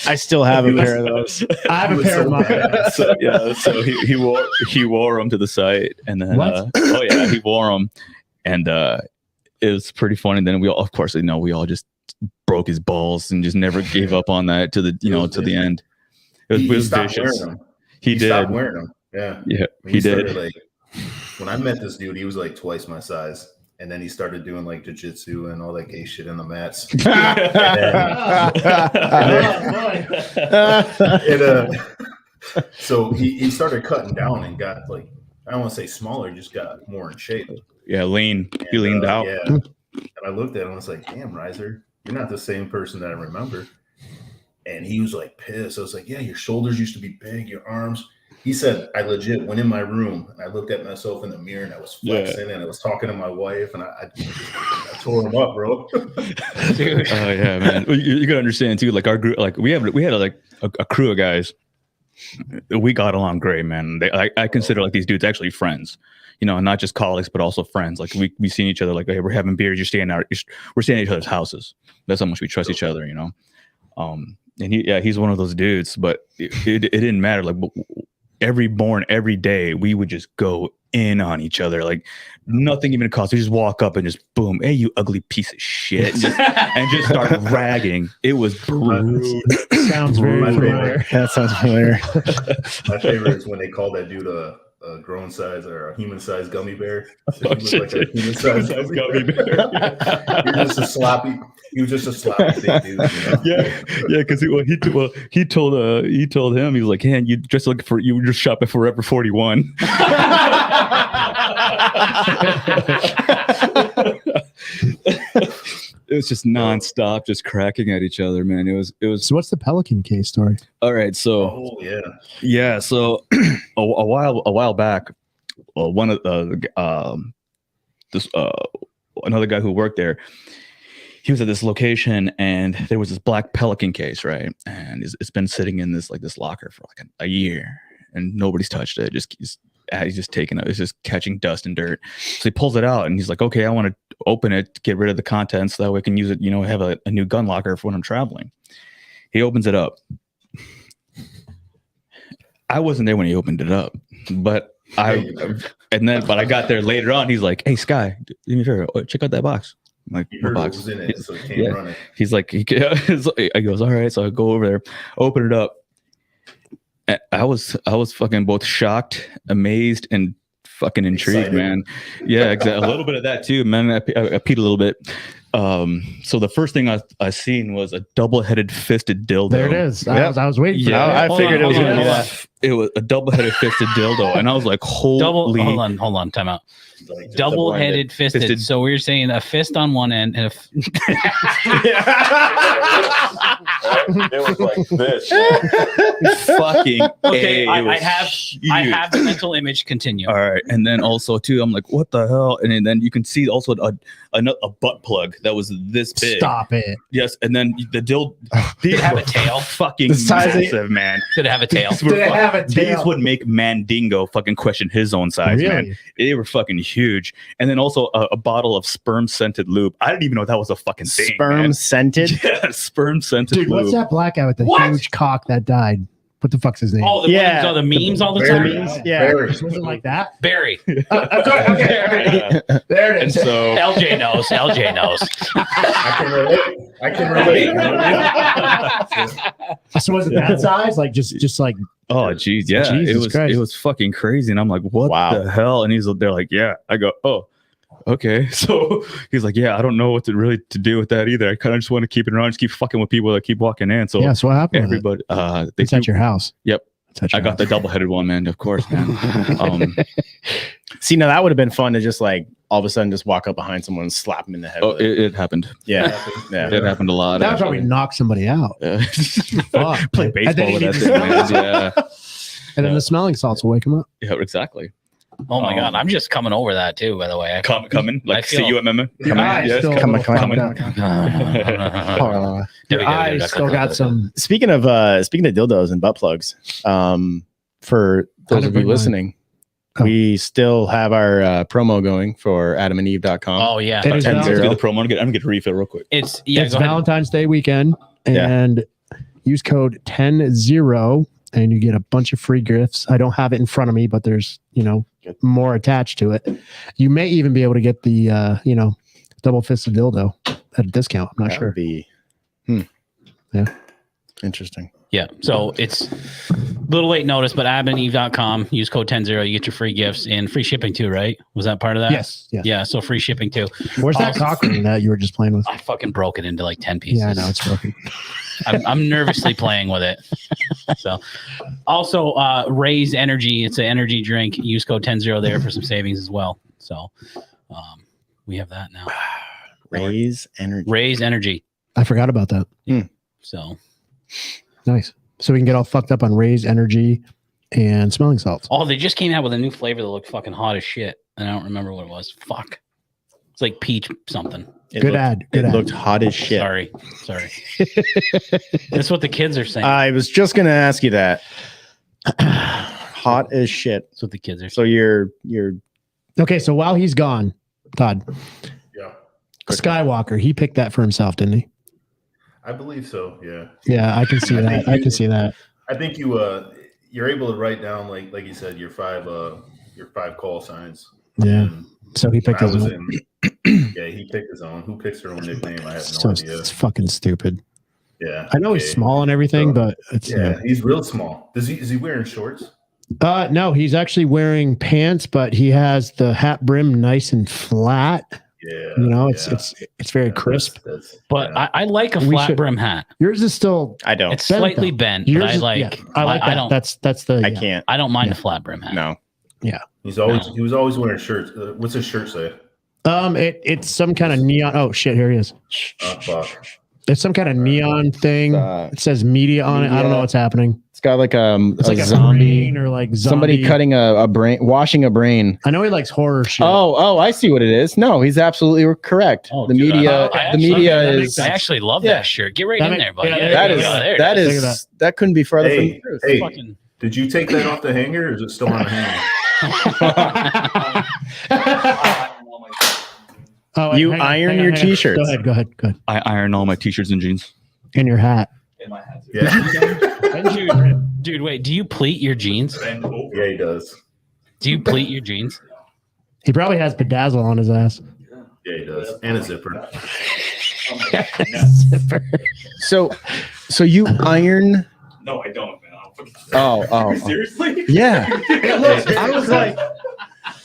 I still have a pair of those. I have a was pair of so mine. bad. So he wore them to the site, and then What? he wore them, and it was pretty funny. Then we all, of course, we all just broke his balls and just never gave up on that to the to the end. It was stopped vicious. wearing them. He did. Stopped wearing them. Yeah. Yeah, When he started, did. Like, when I met this dude, he was like twice my size. And then he started doing like jiu-jitsu and all that gay shit in the mats. So he started cutting down and got like, I don't want to say smaller, just got more in shape. Yeah, lean. He And, leaned out. Yeah. And I looked at him and was like, damn, Riser, you're not the same person that I remember. And he was like pissed. I was like, yeah, your shoulders used to be big, your arms. He said, I legit went in my room and I looked at myself in the mirror and I was flexing and I was talking to my wife and I tore him up, bro. Dude. Oh yeah, man. You gotta understand too. Like our group, like we had like a crew of guys. We got along great, man. I consider like these dudes actually friends. Not just colleagues, but also friends. Like we seen each other. Like, hey, we're having beers. We're staying at each other's houses. That's how much we trust each other. And he's one of those dudes. But it didn't matter. Like every day, we would just go in on each other. Like nothing even cost. We just walk up and just boom, hey, you ugly piece of shit, and just start ragging. It was brutal. Sounds very My familiar. favorite. That sounds familiar. My favorite is when they call that dude a grown size or a human size gummy bear. So he looked like a human size gummy bear. He was just a sloppy big dude. Yeah, because he told him, he was like, "Hey, you were just shopping Forever 41." It was just nonstop, just cracking at each other, man. It was. So what's the Pelican case story? All right, so Oh yeah. yeah, so a while back, one of another guy who worked there, he was at this location and there was this black Pelican case, right? And it's been sitting in this locker for like a year and nobody's touched it. He's just taking it. It's just catching dust and dirt. So he pulls it out and he's like, okay, I want to open it, get rid of the contents so that way I can use it, have a new gun locker for when I'm traveling. He opens it up. I wasn't there when he opened it up, but I got there later on. He's like, hey, Sky, do me a favor, check out that box. I'm like, He what heard what box? was in it, so he came running. He's like, I goes, all right. So I go over there, open it up. And I was fucking both shocked, amazed, and fucking intrigued, Excited. man. Yeah, exactly. A little bit of that too, man. I peed a little bit. So the first thing I seen was a double-headed fisted dildo. There it is. Yep. I was waiting for Yeah, that. I figured it was going to be that. It was a double-headed fisted dildo, and I was like, holy. Hold on, time out. Like, Double-headed fisted. fisted. So we're saying a fist on one end and It was like this. Fucking okay. A, it I was have the mental image. Continue. All right, and then also too, I'm like, what the hell? And then you can see also a butt plug that was this big. Stop it. Yes, and then the dildo. Did it have a tail? Fucking The size of- massive, man. Did it have a tail? These were Did it have a These tail? would make Mandingo fucking question his own size, man. Really? They were fucking huge. And then also a bottle of sperm scented lube. I didn't even know that was a fucking thing. Sperm man. scented. Yeah, sperm scented Dude, lube. what's that black guy with the What? huge cock that died? What the fuck's his name? Oh, the Yeah. ones, the memes all the Barry. time. Yeah. Barry. Was it like that? Barry. Okay. There it And is. so LJ knows. LJ knows. I can relate. So was it that size? Like just like oh geez, yeah. Jesus Christ. It was fucking crazy. And I'm like, what Wow. the hell? And they're like, yeah. I go, oh, okay. So he's like, yeah, I don't know what to do with that either. I kind of just want to keep it around, just keep fucking with people that keep walking in. So yeah. So what happened? everybody It's at your house. Yep. It's at your I got house. the double-headed one, man, of course, man. See, now that would have been fun to just like all of a sudden just walk up behind someone and slap them in the head. Oh, with it. it happened. Yeah. Yeah. It happened a lot. That would probably knock somebody out. Fuck, Play man. baseball And then with you that need thing, to- man. Yeah. And then the smelling salts will wake them up. Yeah, exactly. Oh my god, I'm just coming over that too. By the way, Coming, like I feel- see you at Memo. Your eyes still a little fucked up. Your eyes still got some. Speaking of dildos and butt plugs, for those of you listening, we still have our promo going for adamandeve.com. Oh yeah, It is Let's do Valentine's- the promo. I'm gonna get a refill real quick. it's it's go ahead. Valentine's Day weekend, and use code 10-0 and you get a bunch of free gifts. I don't have it in front of me, but there's more attached to it. You may even be able to get the double fisted dildo at a discount. I'm not That sure. would be Yeah. Interesting. Yeah, so it's a little late notice, but adamandeve.com, use code 10-0, you get your free gifts and free shipping too, right? Was that part of that? Yes. Yeah, so free shipping too. Where's that cock ring that you were just playing with? I fucking broke it into like 10 pieces. Yeah, I know it's broken. I'm nervously playing with it. So, also, Raise Energy. It's an energy drink. Use code 10-0 there for some savings as well. So, we have that now. Raise Energy. Raise Energy. I forgot about that. So, nice. So we can get all fucked up on Raise Energy and smelling salts. oh, they just came out with a new flavor that looked fucking hot as shit. And I don't remember what it was. Fuck. It's like peach something. Good ad. It looked hot as shit. Sorry. That's what the kids are saying. I was just gonna ask you that. Hot as shit. That's what the kids are saying. So you're Okay, so while he's gone, Todd. Yeah. Skywalker, he picked that for himself, didn't he? I believe so. Yeah. Yeah, I can see that. I can see that. I think you're able to write down like you said your five call signs. Yeah. And So he picked I his was own. yeah, he picked his own. Who picks their own nickname? I have no So idea. it's fucking stupid. Yeah. I know he's small and everything, but it's yeah, he's real small. Is he wearing shorts? No, he's actually wearing pants, but he has the hat brim nice and flat. Yeah. It's very crisp. But I like a We flat should- brim hat. Yours is still I don't. It's bent, slightly though. bent, Yours but I is- like. yeah, I like that. I don't. That's the. I yeah. can't. I don't mind a flat brim hat. No. Yeah. He was always wearing shirts. What's his shirt say? It's some kind of neon. Oh shit! Here he is. Fuck. It's some kind of neon thing. It says media on it. I don't know what's happening. It's got like It's like a zombie brain or like zombie. somebody cutting a brain, washing a brain. I know he likes horror shit. Oh, I see what it is. No, he's absolutely correct. Oh, the dude, media, I the media is. I actually love Yeah. that shirt. Get right That in make- there, buddy. yeah, Yeah, That there is you go. There that it Look at is that couldn't be further from the Hey, truth. hey, Fucking- did you take that off the hanger or is it still on the hanger? Oh, You hang on, iron hang on, your hang on. t-shirts. Go ahead. I iron all my t-shirts and jeans. And your hat. In my hat. Yeah. Dude, wait. Do you pleat your jeans? Yeah, he does. Do you pleat your jeans? He probably has bedazzle on his ass. Yeah, he does. And a zipper. So you iron? No, I don't, man. Oh. Seriously? Yeah. I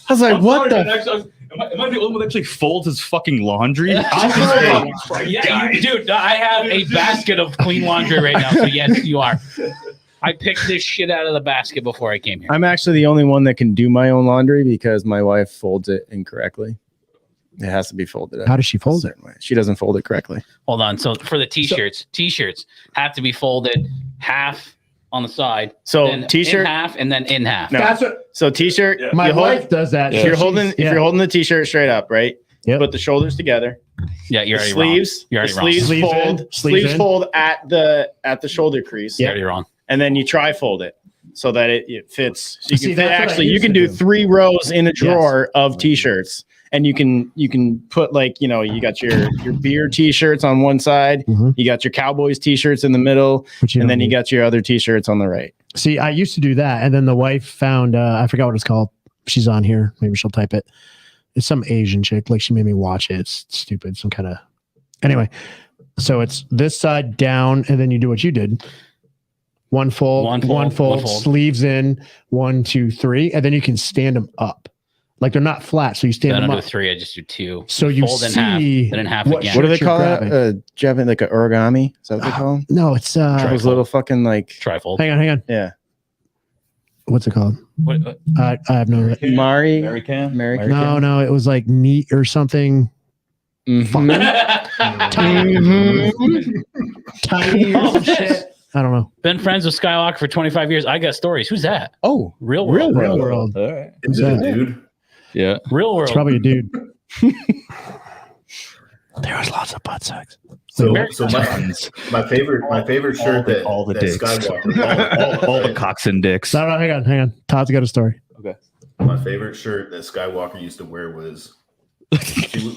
was like, what the? Am I the only one that actually folds his fucking laundry? Yeah, dude, I have a basket of clean laundry right now. So yes, you are. I picked this shit out of the basket before I came here. I'm actually the only one that can do my own laundry because my wife folds it incorrectly. It has to be folded. How does she fold it? She doesn't fold it correctly. Hold on. So for the t-shirts have to be folded half on the side. So then t-shirt in half and then in half. No. That's what So t-shirt. my you hold- wife does that. If So you're holding, she's- if you're holding the t-shirt straight up, right? Yep. Put the shoulders together. Yeah, you're The already sleeves. wrong. You're already the wrong. sleeves Sleeves in, fold. sleeves Sleeves in. fold at the shoulder crease. You're already wrong. And then you tri-fold it so that it fits. So you See, can fit, that's what I actually you used can to do do. 3 rows in a drawer of t-shirts. And you can put like, you got your beer t-shirts on one side, Mhm. you got your Cowboys t-shirts in the middle, But and then you don't got your other t-shirts on the right. See, I used to do that, and then the wife found I forgot what it's called. She's on here. Maybe she'll type it. It's some Asian chick. Like she made me watch it. It's stupid. Some kind of anyway. So it's this side down, and then you do what you did. One fold, one fold, sleeves in, 1, 2, 3, and then you can stand them up. Like they're not flat, so you stand I them don't do up. 3. I just do 2. So you fold in half, see then in half what again. What do they you're call grabbing. it? Jeff, like an origami? Is that what they call them? No, it's Those little fucking like. Trifold. hang on. Yeah. What's it called? What, I have no. American. No, it was like neat or something. Tiny or shit. I don't know. Been friends with Skywalker for 25 years. I got stories. Who's that? Oh, Real World. Real World. All right. Is it a dude? Yeah. Real World. It's probably a dude. There was lots of butt sex. So my favorite shirt that all the that dicks, Skywalker, all the cocks and dicks. No, hang on. Todd's got a story. Okay. my favorite shirt that Skywalker used to wear was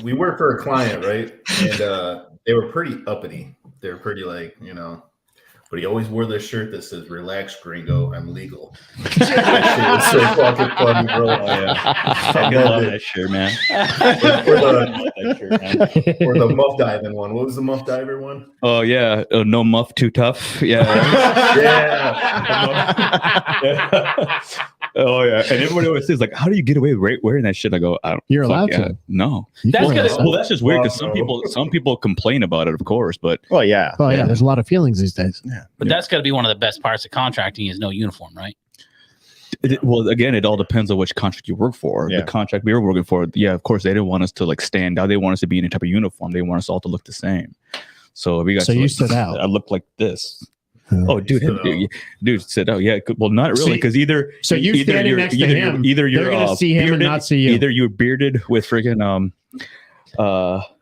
we worked for a client, right? And they were pretty uppity. They were pretty like, but he always wore this shirt that says "Relax, Gringo, I'm legal." That shit was so fucking funny, bro. I love that shirt, man. Or the muff diving one. What was the muff diver one? Oh yeah, no muff too tough. Yeah. Yeah. Oh yeah, and everybody always says like, "How do you get away wearing that shit?" I go, "I don't." You're allowed to. No, That's good. well, that's just weird because some people complain about it, of course, but yeah. There's a lot of feelings these days. Yeah, but that's got to be one of the best parts of contracting is no uniform, right? Well, again, it all depends on which contract you work for. Yeah. The contract we were working for, of course, they didn't want us to like stand out. They want us to be in a type of uniform. They want us all to look the same. So we got. So you stood out. I looked like this. Oh, dude, sit out. Yeah, well, not really, because either you standing next to him, either you're going to see him bearded, and not see you. Either you're bearded with freaking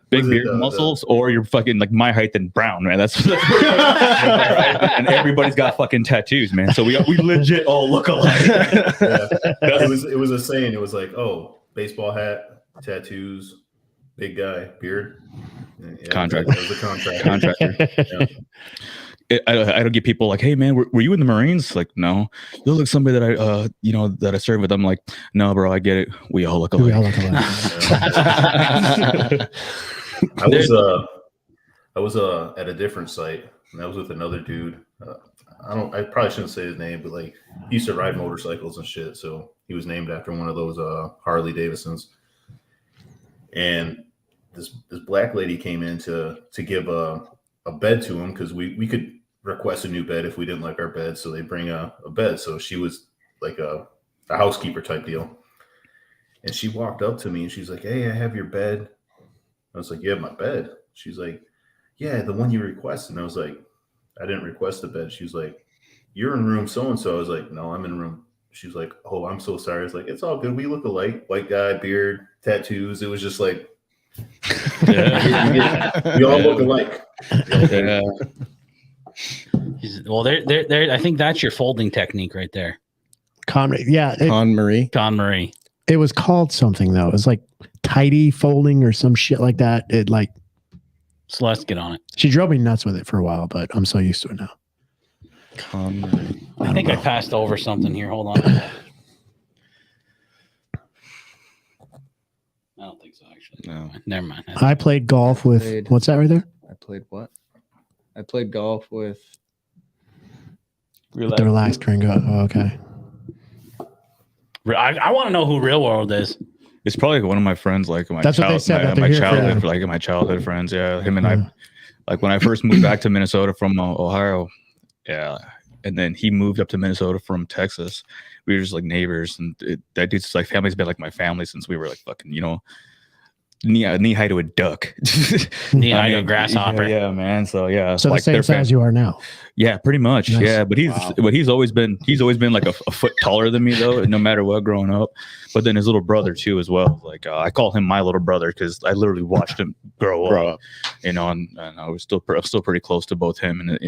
big beard muscles, or you're fucking like my height and brown, man. That's and everybody's got fucking tattoos, man. So we legit all look alike. It was a saying. It was like, oh, baseball hat, tattoos, big guy, beard. Yeah, contractor. It was a contractor. Yeah. I don't get people like, hey man, were you in the Marines? Like, no. You look like somebody that I served with. I'm like, no, bro, I get it. We all look alike. I was at a different site, and I was with another dude. I probably shouldn't say his name, but like he used to ride motorcycles and shit, so he was named after one of those Harley Davidsons. And this black lady came in to give a bed to him because we could request a new bed if we didn't like our bed, so they bring a bed. So she was like a housekeeper type deal, and she walked up to me and she's like, "Hey, I have your bed." I was like, "You have my bed?" She's like, "Yeah, the one you requested." And I was like, "I didn't request the bed." She was like, "You're in room so and so." I was like, "No, I'm in room." She's like, "Oh, I'm so sorry." I was like, "It's all good. We look alike. White guy, beard, tattoos." It was just like, we all look alike. Yeah. Well, there. I think that's your folding technique right there. Con Marie. It was called something though. It was like tidy folding or some shit like that. So let's get on it. She drove me nuts with it for a while, but I'm so used to it now. I think I passed over something here. Hold on. I don't think so, actually. No. Never mind. I played golf with what's that right there? I played what? I played golf with the relaxed Gringo. Oh, okay. I want to know who Real World is. It's probably one of my friends, like my That's what they said, my childhood friends. Yeah, him and I, like when I first moved back to Minnesota from Ohio, yeah, and then he moved up to Minnesota from Texas. We were just like neighbors, and that dude's like family's been like my family since we were like fucking, knee high to a duck, knee high to a grasshopper. Yeah, man. So yeah, so like the same size you are now. Yeah, pretty much. Nice. Yeah, but he's always been like a foot taller than me though, no matter what growing up. But then his little brother too as well. Like I call him my little brother because I literally watched him grow up. And I was still pretty close to both him and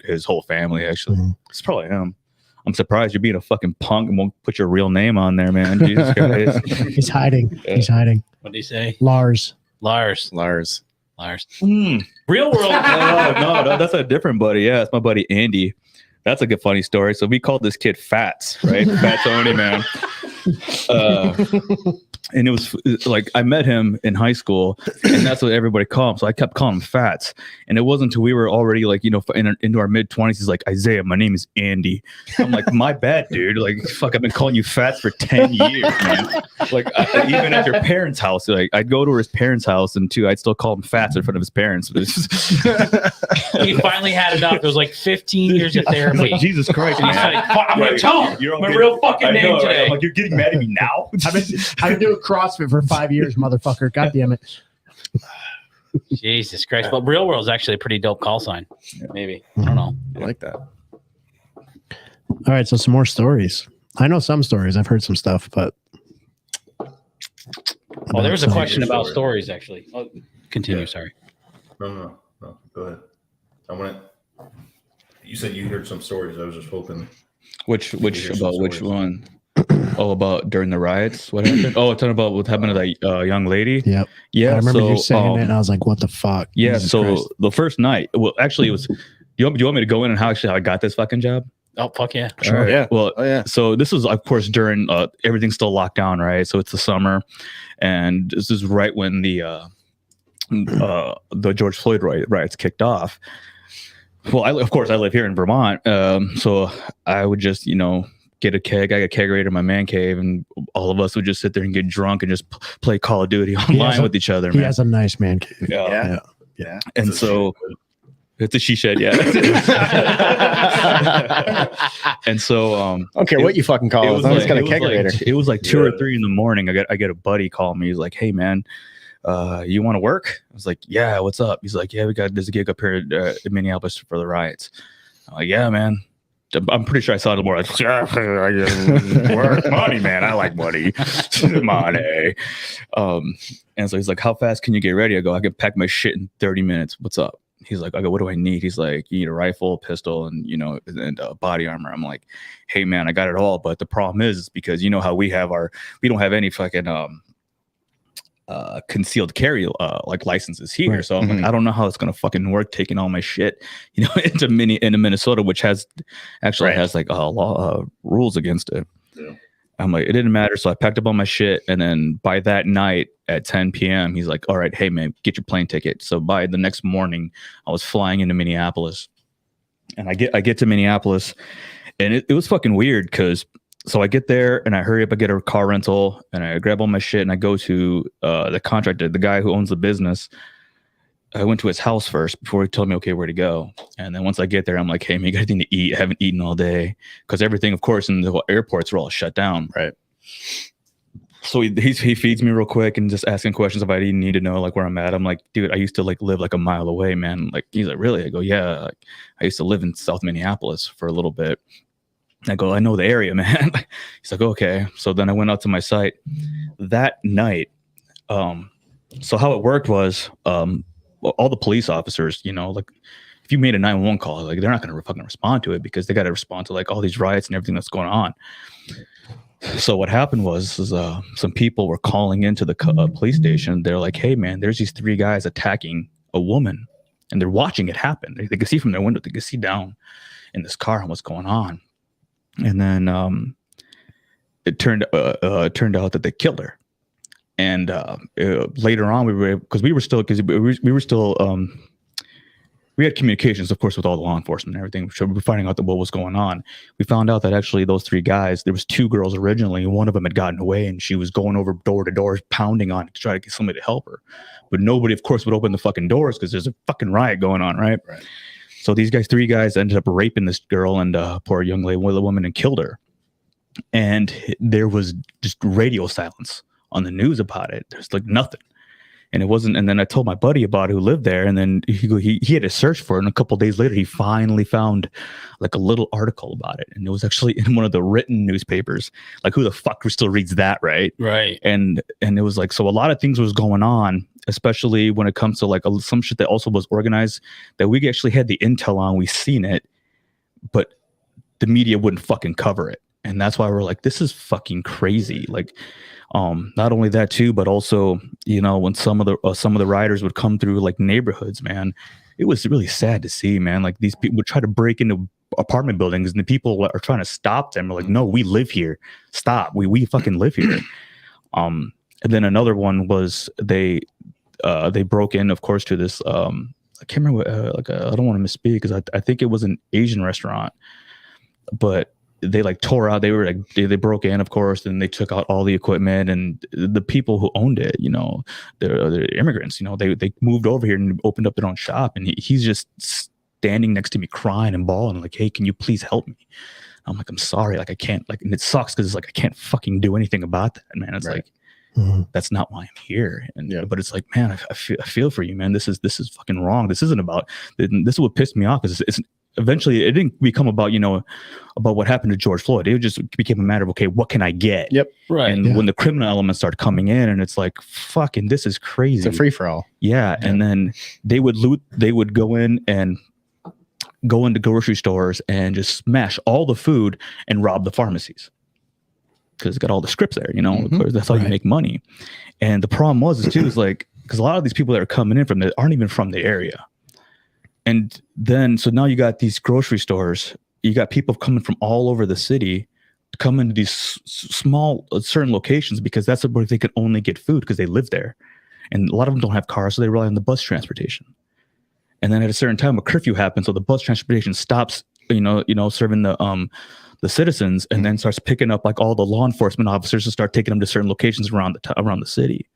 his whole family actually. Mm-hmm. It's probably him. I'm surprised you're being a fucking punk and won't put your real name on there, man. Jesus Christ. He's hiding. Yeah. He's hiding. What did he say? Lars. Real World. No, that's a different buddy. Yeah, it's my buddy Andy. That's a good funny story. So we called this kid Fats, right? Fats only, man. And it was like I met him in high school, and that's what everybody called him. So I kept calling him Fats, and it wasn't until we were already like into our mid-20s. He's like, Isaiah, my name is Andy. I'm like, my bad, dude. Like, fuck, I've been calling you Fats for 10 years, man. Like, even at your parents' house, like I'd go to his parents' house, and I'd still call him Fats in front of his parents. He finally had enough. It was like 15 years of therapy. Like, Jesus Christ, He's man. like, I'm gonna tell him my real fucking name today. I'm like, you're getting mad at me now? I've been doing CrossFit for 5 years, motherfucker. God damn it. Jesus Christ. But Real World's actually a pretty dope call sign. Maybe. I don't know. I like that. All right, so some more stories. I know some stories. I've heard some stuff, but Oh, there was a question about stories, actually. Oh, continue. Sorry. No. Go ahead. You said you heard some stories. I was just hoping. Which one? Oh, about during the riots? What happened? Oh, talking about what happened to that young lady? Yep. Yeah. I remember you saying it, and I was like, what the fuck? Yeah. Jesus so Christ. the first night, well, actually, it was. Do you want me to go in and how I got this fucking job? Oh, fuck yeah. Sure. All right. Yeah. Well, yeah. So this was, of course, during everything's still locked down, right? So it's the summer, and this is right when the George Floyd riots kicked off. Well, of course, I live here in Vermont, so I would just, get a keg. I got a kegerator in my man cave, and all of us would just sit there and get drunk and just play Call of Duty online with each other. He Man. has a nice man cave. Yeah. And so it's a she shed, yeah. And so I don't care what you fucking call it. It's got a kegerator. It was like 2 or 3 in the morning. I get a buddy call me. He's like, "Hey man, you want to work?" I was like, "Yeah, what's up?" He's like, "Yeah, we got this gig up here in Minneapolis for the riots." I'm like, "Yeah, man." I'm pretty sure I sounded more like, work money, man. I like money. Money. And so he's like, "How fast can you get ready?" I go, "I can pack my shit in 30 minutes. What's up?" He's like, "I go, what do I need?" He's like, "You need a rifle, pistol, and body armor." I'm like, "Hey man, I got it all, but the problem is because you know how we don't have any fucking concealed carry like licenses here." Right. So I'm like, I don't know how it's gonna fucking work taking all my shit, into Minnesota, which has like law rules against it. Yeah. I'm like, it didn't matter. So I packed up all my shit, and then by that night at 10 p.m., he's like, "All right, hey man, get your plane ticket." So by the next morning, I was flying into Minneapolis, and I get to Minneapolis, and it was fucking weird because. So I get there and I hurry up, I get a car rental and I grab all my shit and I go to the contractor, the guy who owns the business. I went to his house first before he told me, okay, where to go. And then once I get there, I'm like, "Hey, man, you got anything to eat? I haven't eaten all day." Because everything, of course, in the airports are all shut down. Right. So he feeds me real quick and just asking questions if I didn't need to know like where I'm at. I'm like, "Dude, I used to like live like a mile away, man." Like, he's like, "Really?" I go, "Yeah, like, I used to live in South Minneapolis for a little bit." I go, "I know the area, man." He's like, "Okay." So then I went out to my site that night. So how it worked was all the police officers, like if you made a 911 call, like they're not going to fucking respond to it because they got to respond to like all these riots and everything that's going on. So what happened was some people were calling into the police station. They're like, "Hey man, there's these 3 guys attacking a woman," and they're watching it happen. They can see from their window. They can see down in this car and what's going on. And then it turned out that they killed her. And later on, we had communications, of course, with all the law enforcement and everything. So we were finding out what was going on. We found out that actually those 3 guys, there was 2 girls originally. One of them had gotten away, and she was going over door to door, pounding on it to try to get somebody to help her. But nobody, of course, would open the fucking doors because there's a fucking riot going on, right? Right. So these 3 guys ended up raping this girl and poor young lady, one of the women, and killed her. And there was just radio silence on the news about it. There's like nothing. And it wasn't. And then I told my buddy about it who lived there, and then he had to search for it. And a couple of days later, he finally found like a little article about it, and it was actually in one of the written newspapers. Like, who the fuck still reads that, right? Right. And it was like, so a lot of things was going on, especially when it comes to like some shit that also was organized that we actually had the intel on. We seen it, but the media wouldn't fucking cover it, and that's why we're like, this is fucking crazy. Like. Not only that too, but also, when some of the riders would come through like neighborhoods, man, it was really sad to see, man. Like these people would try to break into apartment buildings, and the people are trying to stop them. We're like, no, we live here. Stop. We fucking live here. And then another one was they broke in, of course, to this. I can't remember. I don't want to misspeak because I think it was an Asian restaurant, but they like tore out. They were like they broke in, of course, and they took out all the equipment, and the people who owned it, you know, they're immigrants. You know, they moved over here and opened up their own shop, and he's just standing next to me crying and bawling like, hey, can you please help me? I'm like, I'm sorry, like I can't, like, and it sucks because it's like I can't fucking do anything about that, man. It's like that's not why I'm here. And but it's like, man, I feel for you, man. This is fucking wrong. This isn't about. This is what pissed me off because it's eventually it didn't become about, you know, about what happened to George Floyd. It just became a matter of, okay, what can I get? Yep. Right. And when the criminal elements started coming in, and it's like, fucking, this is crazy. It's a free for all. Yeah. And then they would loot. They would go in and go into grocery stores and just smash all the food and rob the pharmacies. Because it's got all the scripts there, you know, of course, that's how you make money. And the problem is like, because a lot of these people that are coming in from there aren't even from the area. And then, so now you got these grocery stores, you got people coming from all over the city to come into these small, certain locations because that's where they could only get food because they live there. And a lot of them don't have cars, so they rely on the bus transportation. And then at a certain time, a curfew happens, so the bus transportation stops, you know, serving the citizens, and then starts picking up like all the law enforcement officers and start taking them to certain locations around the city.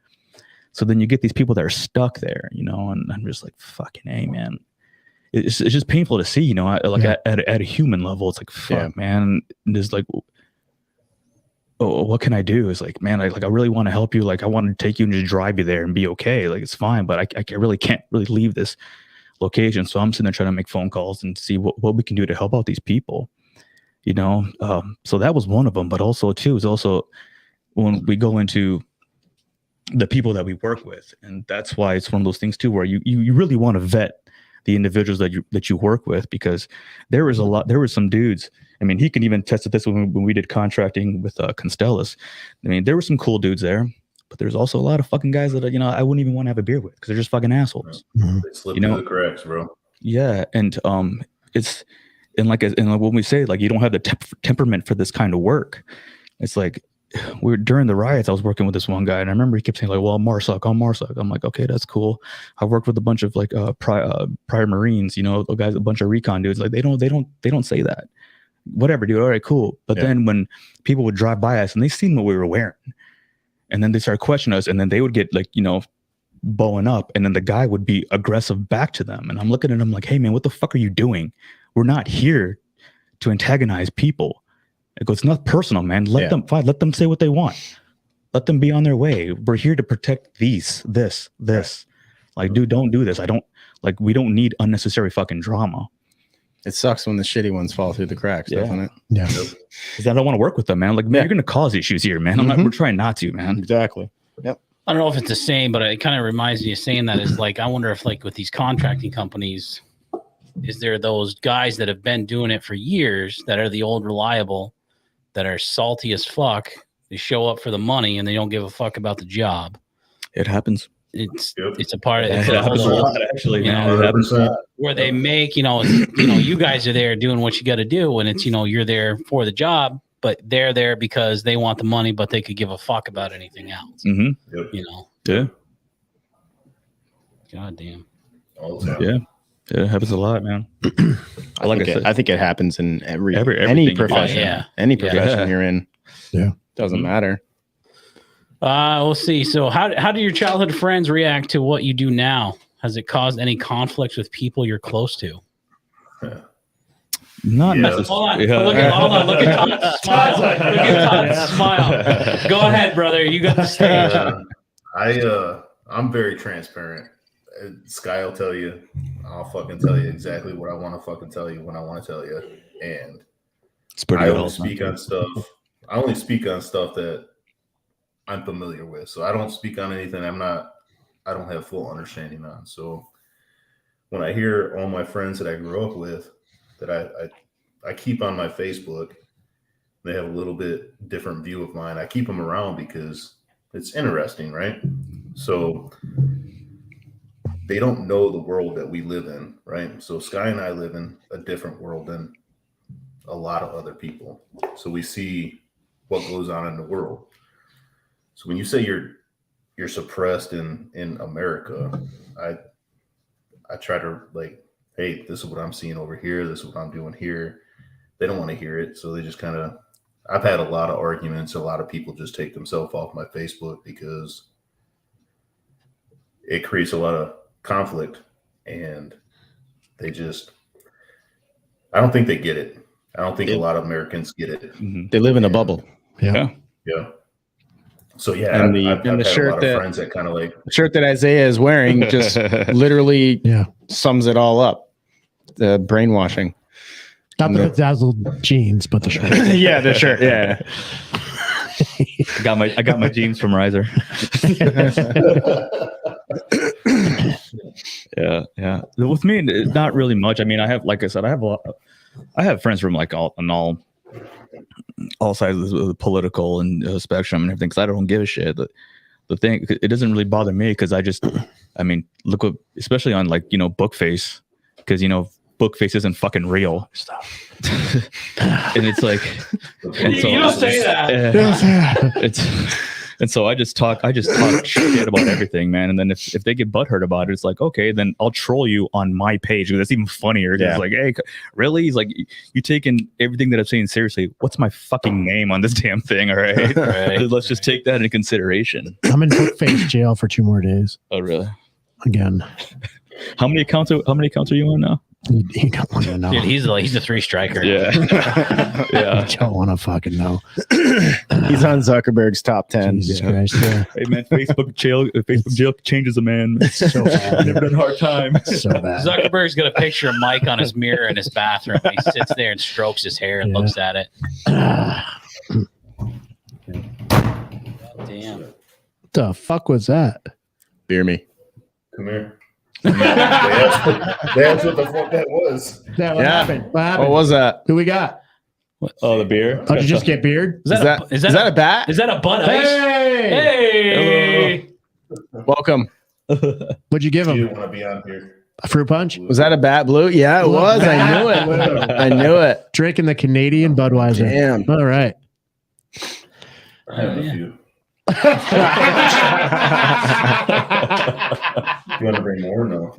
So then you get these people that are stuck there, you know, and I'm just like, fucking A, man. It's just painful to see, you know, at a human level. It's like, fuck, man. And there's like, oh, what can I do? It's like, man, I really want to help you. Like, I want to take you and just drive you there and be okay. Like, it's fine, but I really can't really leave this location. So I'm sitting there trying to make phone calls and see what we can do to help out these people. You know, so that was one of them, but also too is also when we go into the people that we work with, and that's why it's one of those things too, where you really want to vet the individuals that you work with, because there were some dudes. I mean, he can even test this when we did contracting with Constellis. I mean, there were some cool dudes there, but there's also a lot of fucking guys that, you know, I wouldn't even want to have a beer with because they're just fucking assholes. They slip through the cracks, bro. Yeah, and it's. And when we say like you don't have the temperament for this kind of work, it's like during the riots I was working with this one guy, and I remember he kept saying like, "Well, I'm MARSOC." I'm like, okay, that's cool. I worked with a bunch of like prior Marines, you know, guys, a bunch of recon dudes. Like they don't say that. Whatever, dude. All right, cool. But then when people would drive by us and they seen what we were wearing, and then they started questioning us, and then they would get like, you know, bowing up, and then the guy would be aggressive back to them, and I'm looking at him like, hey man, what the fuck are you doing? We're not here to antagonize people. It goes, it's not personal, man. Let them fight. Let them say what they want. Let them be on their way. We're here to protect this. Like, dude, don't do this. We don't need unnecessary fucking drama. It sucks when the shitty ones fall through the cracks, doesn't it? Yeah. Because I don't want to work with them, man. Like, man, you're going to cause issues here, man. We're trying not to, man. Exactly. Yep. I don't know if it's the same, but it kind of reminds me of saying that is like, I wonder if like with these contracting companies, is there those guys that have been doing it for years that are the old reliable, that are salty as fuck? They show up for the money and they don't give a fuck about the job. It happens. It's a part of it. It happens a lot, actually. You know, it happens where they make, you guys are there doing what you got to do, and it's, you're there for the job, but they're there because they want the money, but they could give a fuck about anything else. Mm-hmm. Yeah. God damn. All the time. Yeah. It happens a lot, man. I think it happens in any profession. Any profession you're in. Yeah. Doesn't matter. We'll see. So how do your childhood friends react to what you do now? Has it caused any conflicts with people you're close to? Not necessarily. Hold on. Look at Todd's smile. Look at Todd's smile. Go ahead, brother. You got the stage. I'm very transparent. Sky will tell you. I'll fucking tell you exactly what I want to fucking tell you when I want to tell you. And I only speak on stuff. I only speak on stuff that I'm familiar with. So I don't speak on anything I don't have full understanding on. So when I hear all my friends that I grew up with that I keep on my Facebook, they have a little bit different view of mine. I keep them around because it's interesting, right? So they don't know the world that we live in, right? So Sky and I live in a different world than a lot of other people. So we see what goes on in the world. So when you say you're suppressed in America, I try to like, hey, this is what I'm seeing over here. This is what I'm doing here. They don't want to hear it. So they just kind of, I've had a lot of arguments. A lot of people just take themselves off my Facebook because it creates a lot of conflict, and they just, I don't think they get it. I don't think a lot of Americans get it. They live in a bubble. Yeah. So yeah, And I've the had a shirt lot of friends that kind of like, the shirt that Isaiah is wearing just literally sums it all up. The brainwashing. Not the bedazzled jeans, but the shirt. Yeah, the shirt. Yeah. I got my jeans from Riser. Yeah. With me, not really much. I mean, I have, like I said, I have friends from like all sides of the political and spectrum and everything. Because I don't give a shit. The thing, it doesn't really bother me because I mean, look what, especially on like Bookface, because Bookface isn't fucking real stuff. And it's like, and so, you don't say that. And so I just talk shit about everything, man. And then if they get butthurt about it, it's like, okay, then I'll troll you on my page. That's even funnier. It's like, hey, really? He's like, you taking everything that I'm saying seriously. What's my fucking name on this damn thing? All right. Let's just take that into consideration. I'm in Bookface jail for 2 more days. Oh, really? Again. How many accounts are you on now? You don't want to know. Dude, he's a 3-striker. Yeah. Yeah. You don't want to fucking know. He's on Zuckerberg's top 10. Jesus Christ. Yeah. Hey man, Facebook jail changes a man. So bad. Never done a hard time. So bad. Zuckerberg's got a picture of Mike on his mirror in his bathroom. He sits there and strokes his hair and looks at it. Damn. What the fuck was that? Beer me. come here. That's what the fuck that was. What happened? What happened? What was that? Who we got? Oh, the beer. Oh, did you just get beard? Is that a bat? Is that a Bud Ice? Hey! Welcome. What'd you give him? You want to be on here? A fruit punch? Was that a bat blue? Yeah, it was. I knew it. I knew it. Drinking the Canadian Budweiser. Damn. All right. I have a few. You want to bring more? No.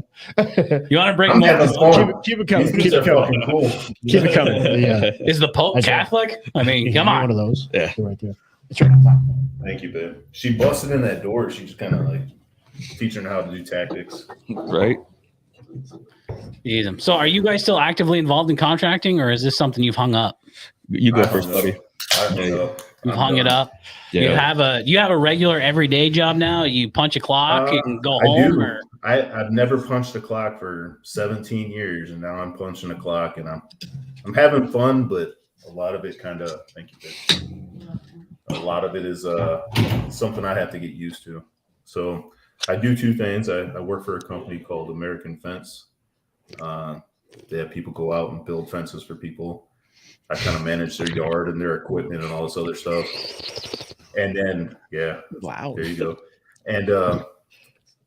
You want to bring more? Keep it coming. Keep it coming. Cool. Keep it coming. Yeah. Is the Pope Catholic? I mean, come on. One of those. Yeah. Right there. It's right on top. Thank you, babe. She busted in that door. She just kind of like teaching her how to do tactics. Right. Jesus. So, are you guys still actively involved in contracting, or is this something you've hung up? You go first, buddy. You've hung it up. Yeah. You have a regular everyday job now. You punch a clock and go home. Or I've never punched a clock for 17 years, and now I'm punching a clock, and I'm having fun, but a lot of it kind of, thank you, babe. A lot of it is something I have to get used to. So I do two things. I work for a company called American Fence. They have people go out and build fences for people. I kind of manage their yard and their equipment and all this other stuff. And then, wow, there you go. And the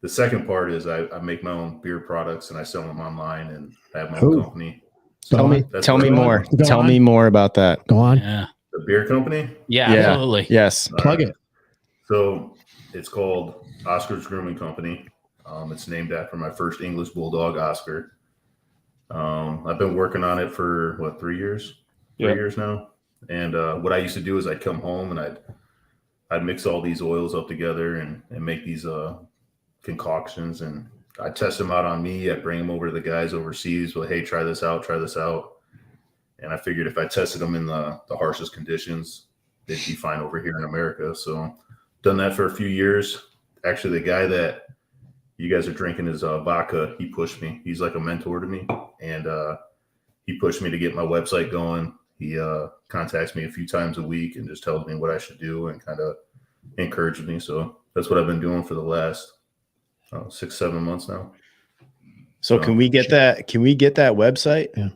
second part is I make my own beer products and I sell them online and I have my own company. So tell me more. Tell me more about that. Go on. Yeah. The beer company? Yeah, absolutely. Yes. Plug it. So it's called Oscar's Grooming Company. It's named after my first English Bulldog, Oscar. I've been working on it for 3 years? 3 years now. And what I used to do is I'd come home and I'd mix all these oils up together and make these concoctions, and I'd test them out on me. I'd bring them over to the guys overseas. Well, hey, try this out. And I figured if I tested them in the harshest conditions, they'd be fine over here in America. So done that for a few years. Actually, the guy that you guys are drinking is vodka. He pushed me. He's like a mentor to me. And he pushed me to get my website going. He contacts me a few times a week and just tells me what I should do and kind of encourages me. So that's what I've been doing for the last 6-7 months now. So can we get that? Can we get that website? Yeah.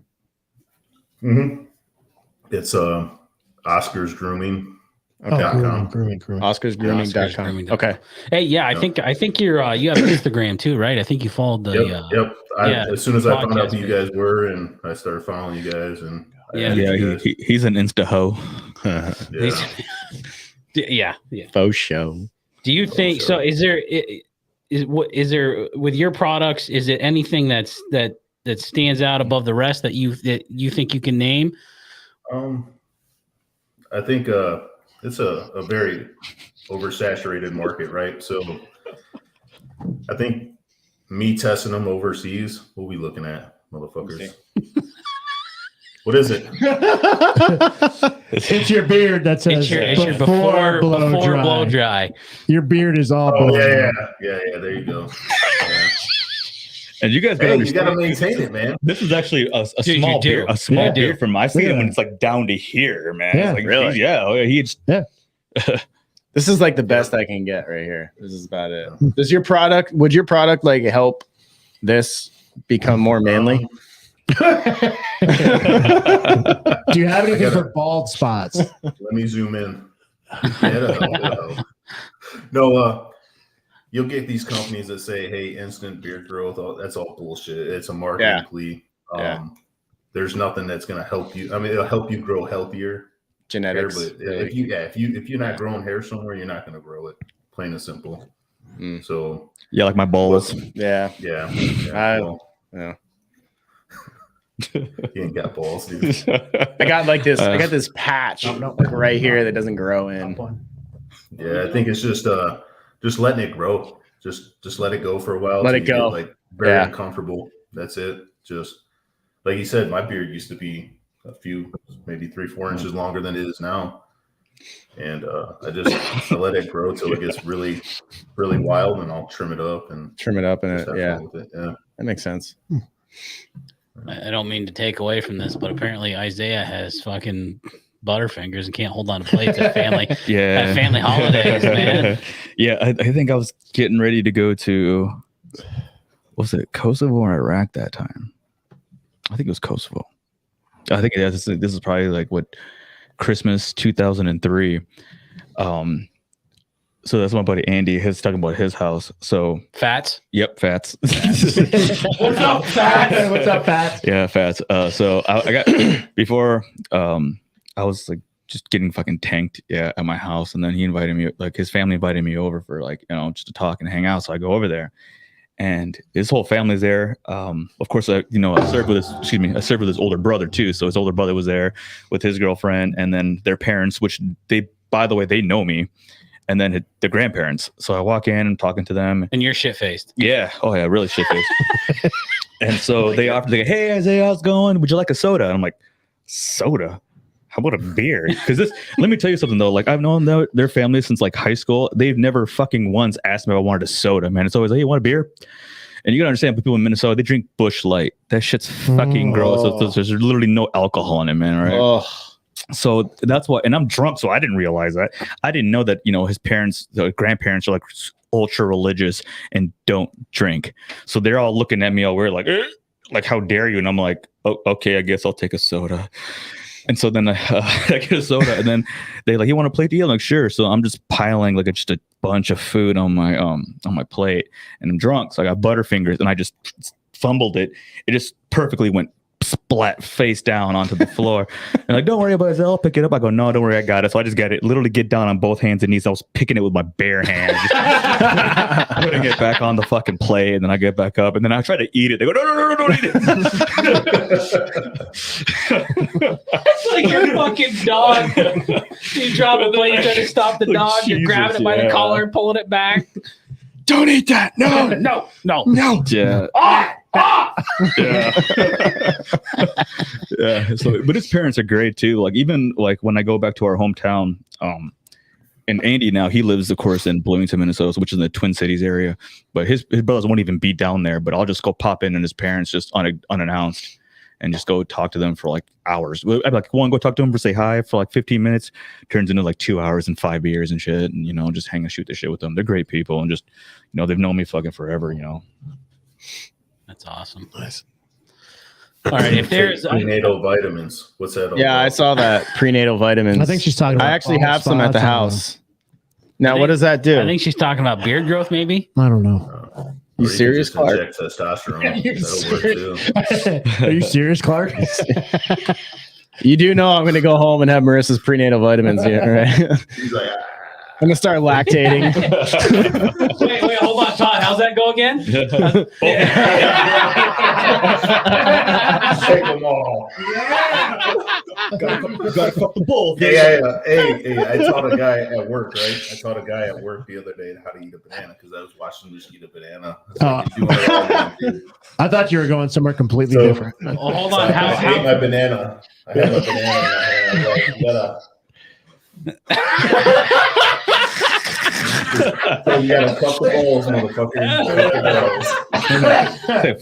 Mm-hmm. It's Oscar's Grooming. Grooming. OscarsGrooming.com. Okay. Hey, yeah, I think you have Instagram too, right? I think you followed the. Yep. As soon as I found out who you guys were, and I started following you guys, and He's an insta hoe. Yeah. Faux show. Do you think so? Is there with your products? Is it anything that stands out above the rest that you think you can name? I think it's a very oversaturated market, right? So I think me testing them overseas, we'll be looking at motherfuckers. What is it? It's your beard that says it's your before blow dry. Your beard is all blown dry. Yeah. There you go. Yeah. And you guys gotta maintain it, man. This is actually a small beard. A small beard from my skin when it's like down to here, man. Yeah, like, really? Yeah. This is like the best I can get right here. This is about it. Would your product like help this become more manly? Do you have anything for bald spots? Let me zoom in. No, you'll get these companies that say, "Hey, instant beard growth." That's all bullshit. It's a marketing plea. There's nothing that's going to help you. I mean, it'll help you grow healthier genetics. Hair, but if you're not growing hair somewhere, you're not going to grow it. Plain and simple. So like my balls. Yeah. You ain't got balls, dude. I got like this. I got this patch like right here that doesn't grow in. Yeah, I think it's just letting it grow. Just let it go for a while. Let it go. Like very uncomfortable. That's it. Just like you said, my beard used to be a few, maybe 3-4 inches longer than it is now. And I let it grow till it gets really, really wild, and I'll trim it up and that makes sense. I don't mean to take away from this, but apparently Isaiah has fucking butterfingers and can't hold on to plates at family at family holidays, man. Yeah, I think I was getting ready to go to, was it Kosovo or Iraq that time? I think it was Kosovo. I think this is probably like Christmas 2003. So that's my buddy Andy. He's talking about his house. So Fats. Yep, Fats. What's up, Fats? What's up, Fats? Yeah, Fats. So I got before. I was like just getting fucking tanked at my house, and then he invited me, like his family invited me over for just to talk and hang out. So I go over there, and his whole family's there. Of course, I served with his older brother too. So his older brother was there with his girlfriend, and then their parents, which by the way, they know me. And then the grandparents. So I walk in and talking to them. And you're shit-faced. Yeah. Oh, yeah. Really shit-faced. And so they offered, like, "Hey, Isaiah, how's it going? Would you like a soda?" And I'm like, "Soda? How about a beer?" Because let me tell you something, though. Like, I've known their family since, like, high school. They've never fucking once asked me if I wanted a soda, man. It's always, "Hey, you want a beer?" And you gotta understand, people in Minnesota, they drink Busch Light. That shit's fucking gross. So there's literally no alcohol in it, man, right? Oh. So that's why, and I'm drunk, so I didn't realize that. I didn't know that, his parents, the grandparents are like ultra religious and don't drink. So they're all looking at me all weird, like, "How dare you?" And I'm like, "Oh, okay, I guess I'll take a soda." And so then I get a soda, and then they like, "You want a plate deal?" I'm like, "Sure." So I'm just piling like just a bunch of food on my plate, and I'm drunk. So I got Butterfingers, and I just fumbled it. It just perfectly went splat face down onto the floor. And like, "Don't worry about it, I'll pick it up." I go, "No, don't worry, I got it." So I just got it, literally get down on both hands and knees. I was picking it with my bare hands, putting it back on the fucking plate, and then I get back up, and then I try to eat it. They go, no, don't eat it. It's like your fucking dog. You drop a plate, you try to stop the dog, you're grabbing it by the collar, pulling it back. "Don't eat that. No. No. Yeah. Yeah. Yeah. So, but his parents are great too. Like, even like when I go back to our hometown, and Andy now, he lives, of course, in Bloomington, Minnesota, which is in the Twin Cities area. But his brothers won't even be down there. But I'll just go pop in, and his parents just unannounced, and just go talk to them for like hours. I'd like go talk to them for say hi for like 15 minutes. Turns into like 2 hours and 5 beers and shit, and just hang and shoot the shit with them. They're great people, and just they've known me fucking forever. That's awesome. Nice. All right, if there's prenatal vitamins, what's that? Yeah, I saw that prenatal vitamins. I think she's talking about. I actually have some at the house. Now, what does that do? I think she's talking about beard growth, maybe. I don't know. You serious, Clark? Testosterone. Are you serious, Clark? You do know I'm going to go home and have Marissa's prenatal vitamins here, right? He's like, I'm going to start lactating. Wait, hold on, Todd. How's that go again? Take them all. Gotta fuck the bull. Hey, I taught a guy at work, right? I taught a guy at work the other day how to eat a banana because I was watching him just eat a banana. I thought you were going somewhere completely different. Hold on. I ate my banana. I had my banana in my hand. I was like, you gotta fuck the balls, motherfucker.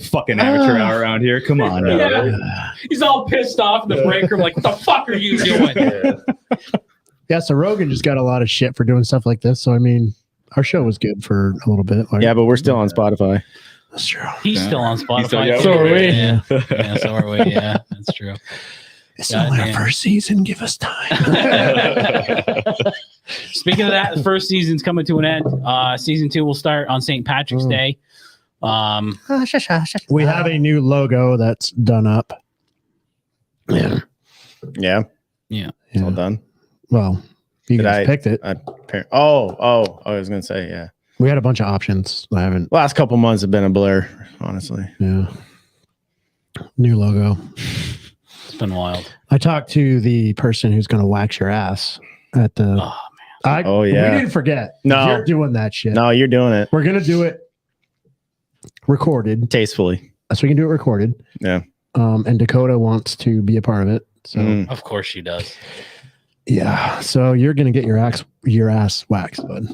Fucking amateur hour around here. Come on. Yeah. He's all pissed off in the break room, like, what the fuck are you doing? Yeah, so Rogan just got a lot of shit for doing stuff like this. So I mean, our show was good for a little bit. Yeah, but we're still on Spotify. That's true. He's still on Spotify. So are we. Yeah, so are we. Yeah, that's true. It's only our first season. Give us time. Speaking of that, the first season's coming to an end. Season 2 will start on St. Patrick's Day. We have a new logo that's done up. Yeah. It's all done. Well, you guys picked it. I was gonna say, yeah. We had a bunch of options. I haven't. Last couple months have been a blur, honestly. Yeah. New logo. It's been wild. I talked to the person who's going to wax your ass at the. Oh man. We didn't forget. No, you're doing that shit. No, you're doing it. We're gonna do it recorded tastefully. So we can do it recorded. Yeah. And Dakota wants to be a part of it. So of course she does. Yeah. So you're gonna get your ass waxed, bud.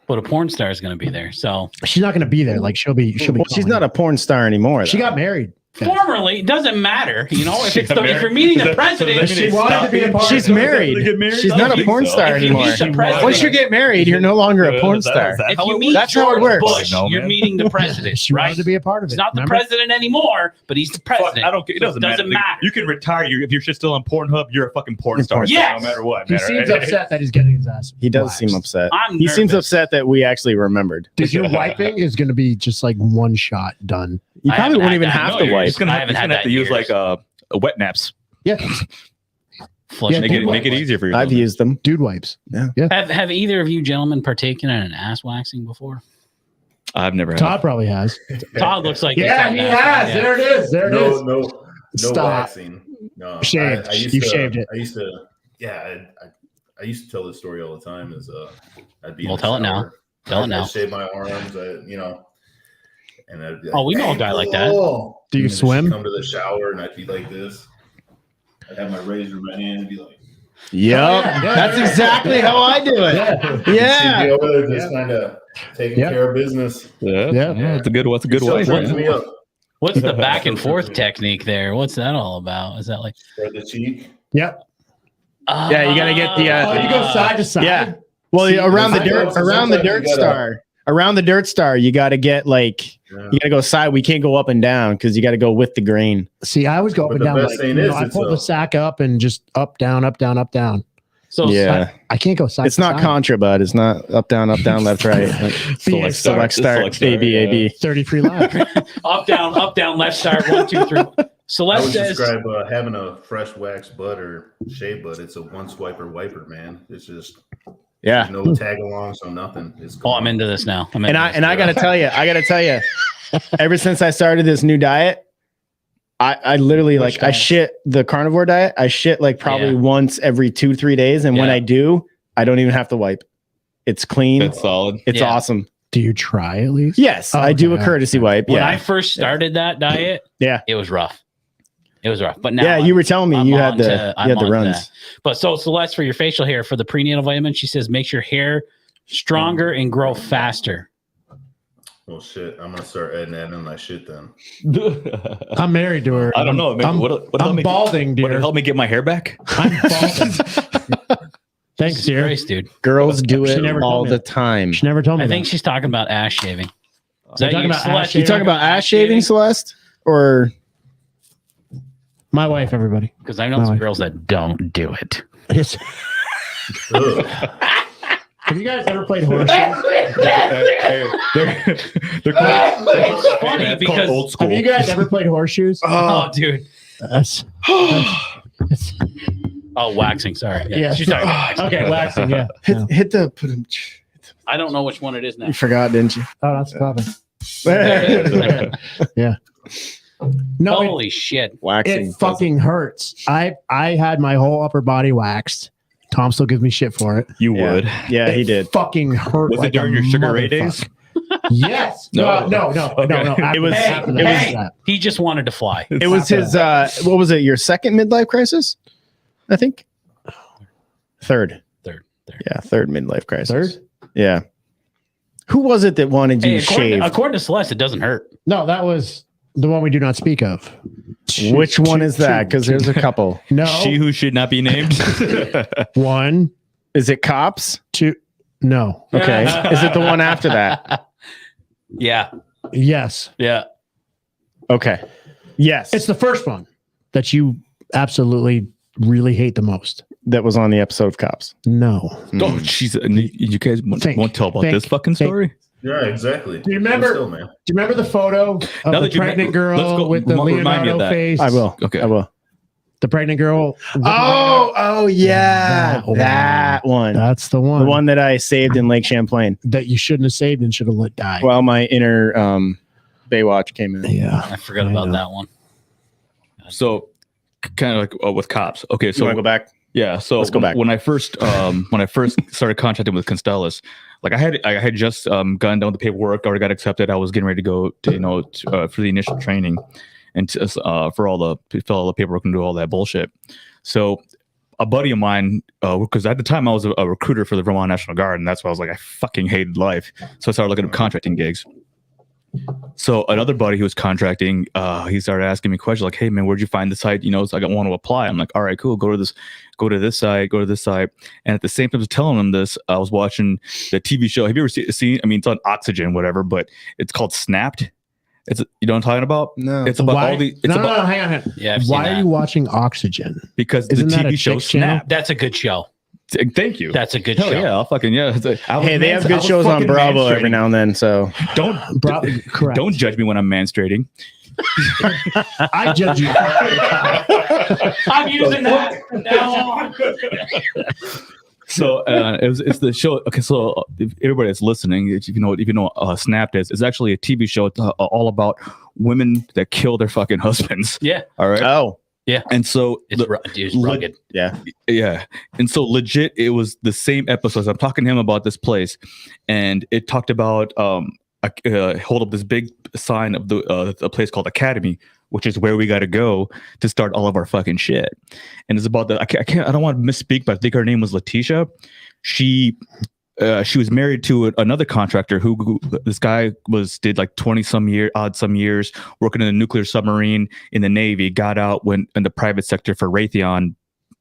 But a porn star is gonna be there. So she's not gonna be there. Like she'll be. Well, she's not a porn star anymore. She got married. Formerly, it doesn't matter. You know, if you're meeting the president, she wanted to be a part. She's married. She's not a porn star anymore. Once you get married, you're no longer a porn star. If you meet That's how it George works. Bush, you're meeting the president. She wanted to be a part of it. He's not the president anymore, but he's the president. I don't. It doesn't matter. You can retire. If you're just still on Pornhub, you're a fucking porn star. Yes. No matter what. He seems upset that he's getting his ass. He does seem upset. I'm He seems nervous. upset that we actually remembered. Dude, your wiping is going to be just like one shot done. You probably won't even have to wipe. He's gonna have to use like a wet naps. Yeah. Flush Make it easier for you. I've used them. Dude wipes. Yeah. Have either of you gentlemen partaken in an ass waxing before? I've never. Todd probably has. Todd looks like Yeah, he has. Yeah. There it is. There it is. No Stop. waxing. No, Shaved. You shaved it. I used to. Yeah, I used to tell this story all the time. I'd be. Well, tell it now. Tell it now. I'd shave my arms. And I'd be like, Oh, we know a guy like that. Do you and then swim? she'd come to the shower and I'd be like this. I'd have my razor in my hand and be like, Yep. That's exactly how I do it. she'd be over there just kind of taking care of business. Yeah. It's a good. What's a good way? Turns me up. What's the back and forth technique there? What's that all about? Is that like Spread the cheek. Yep. Yeah, you gotta get the. You go side to side. Yeah. Well, around the dirt star. Around the dirt star, you got to get like you got to go side. We can't go up and down because you got to go with the grain. See, I always go up and down. Like, I pull the sack up and just up, down, up, down, up, down. So yeah, I can't go side. It's not contra, bud. It's not up, down, left, right. Like, select start, A, B. 33 live. up, down, left start, 1, 2, 3. Celeste I would says, describe having a fresh wax butt or shave butt. It's a one swiper wiper, man. It's just no tag alongs, no nothing. I'm into this now. I gotta tell you, ever since I started this new diet, I literally I shit the carnivore diet. I shit like probably once every 2-3 days, and when I do, I don't even have to wipe. It's clean. That's solid. It's awesome. Do you try at least? Yes, I do a courtesy wipe. When I first started that diet, it was rough. It was rough, but now you were telling me you had the runs. That. But so Celeste, for your facial hair, for the prenatal vitamin, she says makes your hair stronger and grow faster. Well, shit, I'm gonna start adding that in my shit then. I'm married to her. I don't know. I'm balding, dude. Would it help me get my hair back? I'm balding. Thanks, dear. Christ, dude. Girls do it all the time. She never told me. I think she's talking about ass shaving. You talking about ass shaving, Celeste, or my wife? Everybody, because I know some girls that don't do it. Have you guys ever played horseshoes? They're funny because old school. Have you guys ever played horseshoes? Oh, dude. It's Oh, waxing. Sorry. Yeah. She's talking about waxing. Okay, waxing. Yeah. Hit the put him. I don't know which one it is now. You forgot, didn't you? Oh, that's probably. Yeah. No, Holy shit. Waxing. it fucking hurts. I had my whole upper body waxed. Tom still gives me shit for it. You would. Yeah, he It did. fucking hurt. Was like it during a your Sugar Ray days? motherfucker. Yes. No. No. It was- After it that. was- He just wanted to fly. It was his. What was it? Your second midlife crisis? I think. Third. Yeah, third midlife crisis. Third? Yeah. Who was it that wanted you Hey, shaved? according to Celeste, it doesn't hurt. No, that was the one we do not speak of. Which one is that? Because there's a couple. No. She who should not be named. One. Is it Cops? Two. No. Okay. Is it the one after that? Yeah. Yes. Yeah. Okay. Yes. It's the first one that you absolutely really hate the most. That was on the episode of Cops. No. Oh, jeez. You guys won't tell about this fucking story? Yeah, exactly. Do you remember? Still, man. Do you remember the photo of Now the that you pregnant let's girl go- with the remind me of Leonardo that. face? I will. Okay. I will. The pregnant girl. Oh, yeah. That That one. That's the one. The one that I saved in Lake Champlain. that you shouldn't have saved and should have let die. Well, my inner Baywatch came in. Yeah. I forgot about know. that one. So, kind of like with Cops. Okay, So so you want to go back? yeah, so Let's go back. When I first started contracting with Constellis, like I had just gotten done with the paperwork, already got accepted. I was getting ready to go to for the initial training and to, for all the fill all the paperwork and do all that bullshit. So a buddy of mine, because at the time I was a recruiter for the Vermont National Guard, and that's why I was like, I fucking hated life. So I started looking at contracting gigs. So another buddy who was contracting, he started asking me questions like, "Hey man, where'd you find the site? You know, so I want to apply." I'm like, "All right, cool. Go to this site. And at the same time as telling him this, I was watching the TV show. Have you ever seen? I mean, it's on Oxygen, whatever, but it's called Snapped. It's you know what I'm talking about? No. It's about Why? all the. It's no, about hang on. Yeah. I've seen Why that. are you watching Oxygen? because Isn't the that a TV show chick channel? Snapped. That's a good show. Thank you. That's a good Hell show. yeah, I'll fucking yeah. Hey, they have good shows on Bravo every now and then. So Correct. Don't judge me when I'm menstruating. I judge you. I'm using that from now on. So it's the show. Okay, so if everybody that's listening, if you know Snapped is, it's actually a TV show all about women that kill their fucking husbands. Yeah. All right. oh Yeah. And so It's rugged. yeah. yeah, and so legit, it was the same episodes. I'm talking to him about this place, and it talked about hold up this big sign of a place called Academy, which is where we got to go to start all of our fucking shit. And it's about I don't want to misspeak, but I think her name was Letitia. She was married to another contractor who this guy did like 20 some years working in a nuclear submarine in the Navy, got out, went in the private sector for Raytheon,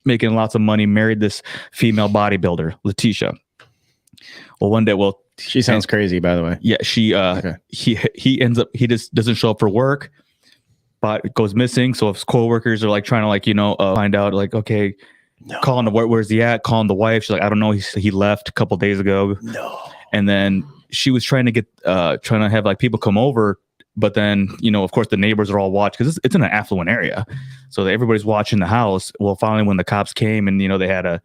making lots of money, married this female bodybuilder, Letitia. Well, one day, She sounds crazy, by the way. yeah, she Okay. he ends up, he just doesn't show up for work, but goes missing. So if coworkers are like trying to find out, like, okay, calling the where's he at? Calling the wife. She's like, I don't know. He left a couple days ago. No. And then she was trying to have like people come over, but then of course the neighbors are all watching because it's in an affluent area, so everybody's watching the house. Well, finally when the cops came and they had a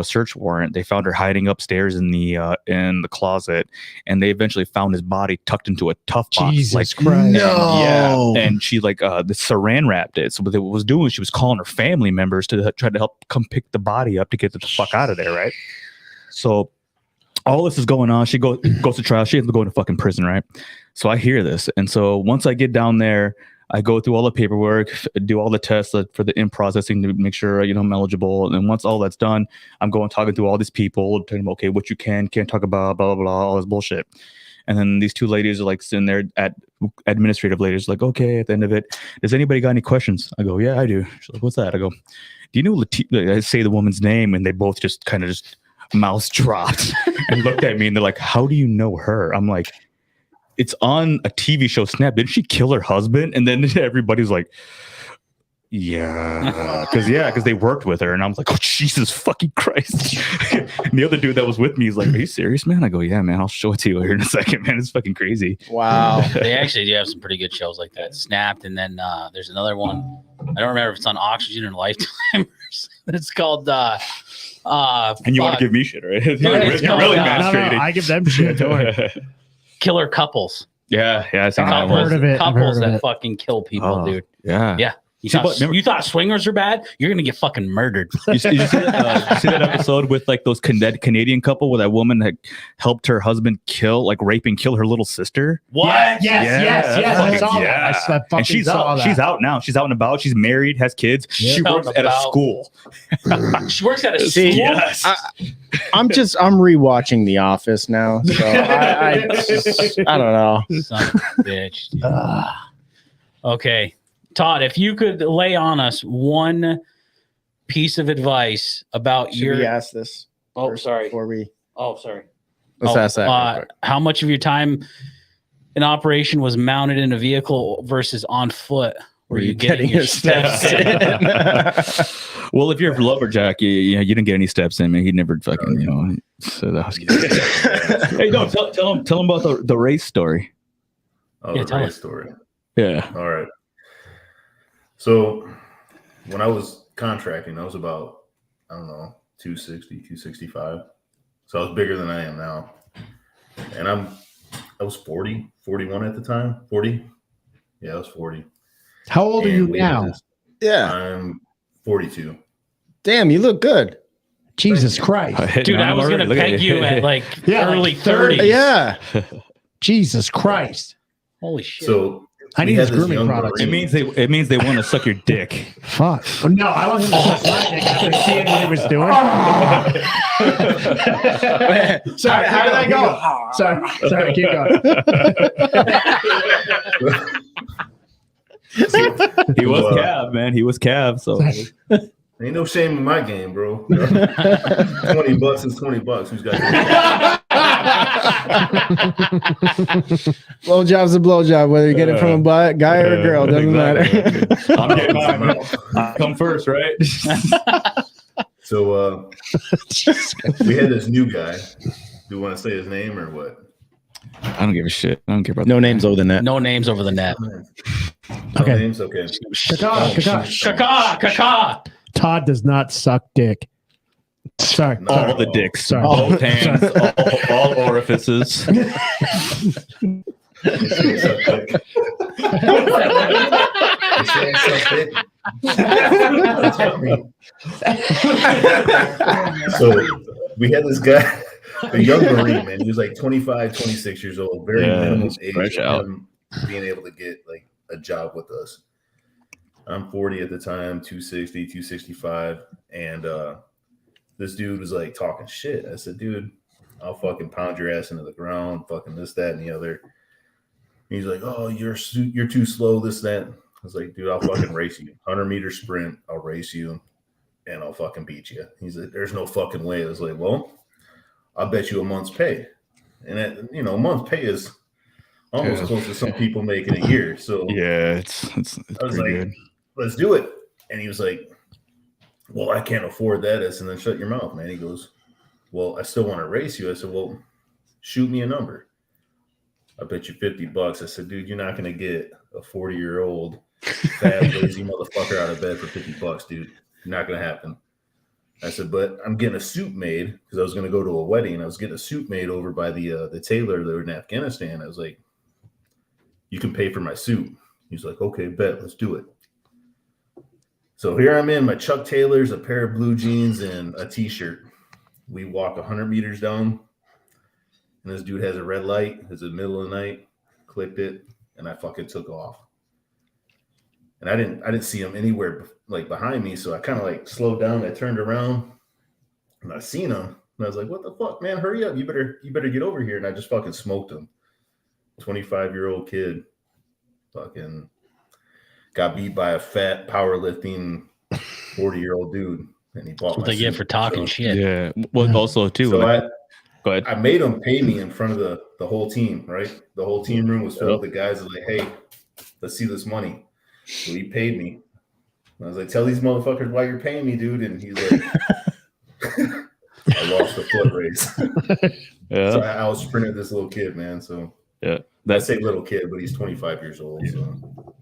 search warrant, they found her hiding upstairs in the closet, and they eventually found his body tucked into a tough box. Jesus Christ. No. Yeah, and she the saran wrapped it. So what it was doing, she was calling her family members to try to help come pick the body up to get the fuck out of there, right? So all this is going on. She goes to trial. She ends up going to fucking prison, right? So I hear this, and so once I get down there, I go through all the paperwork, do all the tests for the in processing to make sure I'm eligible. And then once all that's done, I'm talking to all these people, telling them, okay, what you can't talk about, blah blah blah, all this bullshit. And then these two ladies are like sitting there, administrative ladies, like, okay, at the end of it, does anybody got any questions? I go, yeah, I do. She's like, what's that? I go, do you know I say the woman's name, and they both just kind of mouths dropped and looked at me, and they're like, how do you know her? I'm like, it's on a TV show, Snap. Didn't she kill her husband? And then everybody's like, yeah, because they worked with her. And I was like, oh, Jesus fucking Christ. And the other dude that was with me is like, are you serious, man? I go, yeah, man, I'll show it to you here in a second, man. It's fucking crazy. Wow. They actually do have some pretty good shows like that. Snapped, and then there's another one. I don't remember if it's on Oxygen or Lifetime. It's called and you want to give me shit, right? No, Really masturbating. I give them shit. Don't worry. Killer Couples. Yeah, I've seen that I've one. heard of it. I've heard Couples of that it. fucking kill people, dude. Yeah. Yeah. You See, thought, but remember- you thought swingers are bad? You're gonna get fucking murdered. You see that episode with like those Canadian couple where that woman had helped her husband rape and kill her little sister? What? Yes. I saw that. I fucking And she's saw out. that. She's out now. She's out and about. She's married, has kids. Yeah. She works at a school. She works at a school. See, Yes. I'm rewatching The Office now, so I don't know. Son of a bitch. Dude. Okay, Todd, if you could lay on us one piece of advice about Should we ask this? Oh, first sorry. Before we sorry. let's ask that. real quick. How much of your time in operation was mounted in a vehicle versus on foot? Were you getting your steps in? Well, if you're a lumberjack, you didn't get any steps in, man. He never fucking, So that was good. Hey, no, tell him about the race story. Oh, Yeah, the tell race us. story. Yeah. All right. So when I was contracting, I was about, 260, 265. So I was bigger than I am now. And I was 41 at the time. 40? Yeah, I was 40. How old are you now? Yeah. I'm 42. Damn, you look good. Jesus Christ. Dude, I was going to peg you at early 30s. Yeah. Jesus Christ. Holy shit. So I we need had his this grooming young products. It means they want to suck your dick. Fuck. Oh, no, I want him to suck my dick after seeing what he was doing. Sorry, how did I go? Sorry, keep going. He was Cav, man. He was Cav. So Ain't no shame in my game, bro. $20 is $20. Who's got Blowjob's a blowjob, whether you get it from a guy or a girl, doesn't matter. I'm getting mine. I come first, right? So we had this new guy. Do you want to say his name or what? I don't give a shit. I don't care about No names over the net. No names over the net. No Okay. names? Okay. Kaka. Todd does not suck dick. Sorry. all the dicks, Sorry. both hands, all orifices. So we had this guy, a young Marine, man. He was like 25, 26 years old, very minimal age fresh of out. him being able to get like a job with us. I'm 40 at the time, 260, 265. And this dude was like talking shit. I said, dude, I'll fucking pound your ass into the ground, fucking this, that, and the other. He's like, oh, you're too slow, this, that. I was like, dude, I'll fucking race you. 100-meter sprint, I'll race you, and I'll fucking beat you. He's like, there's no fucking way. I was like, well, I'll bet you a month's pay. And, a month's pay is almost close to some people make in a year. So Yeah, it's I was pretty like, good. let's do it. And he was like, well, I can't afford that. I said, then shut your mouth, man. He goes, well, I still want to race you. I said, well, shoot me a number. I bet you $50. I said, dude, you're not going to get a 40-year-old fat, lazy motherfucker out of bed for $50, dude. Not going to happen. I said, but I'm getting a suit made because I was going to go to a wedding. I was getting a suit made over by the tailor that were in Afghanistan. I was like, you can pay for my suit. He's like, okay, bet, let's do it. So here I'm in my Chuck Taylors, a pair of blue jeans, and a T-shirt. We walk 100 meters down, and this dude has a red light. It's the middle of the night. Clicked it, and I fucking took off. And I didn't see him anywhere like behind me, so I kind of like slowed down. I turned around, and I seen him, and I was like, "What the fuck, man? Hurry up! You better get over here!" And I just fucking smoked him. 25-year-old kid, fucking got beat by a fat powerlifting 40-year-old dude, and he bought That's what my they get suit. for talking shit. Yeah. Well, also too. So go ahead. I made him pay me in front of the whole team, right? The whole team room was filled with the guys. I was like, hey, let's see this money. So he paid me. And I was like, tell these motherfuckers why you're paying me, dude. And he's like, I lost the foot race. Yeah. So I was sprinting this little kid, man. So Yeah. I say little kid, but he's 25 years old. So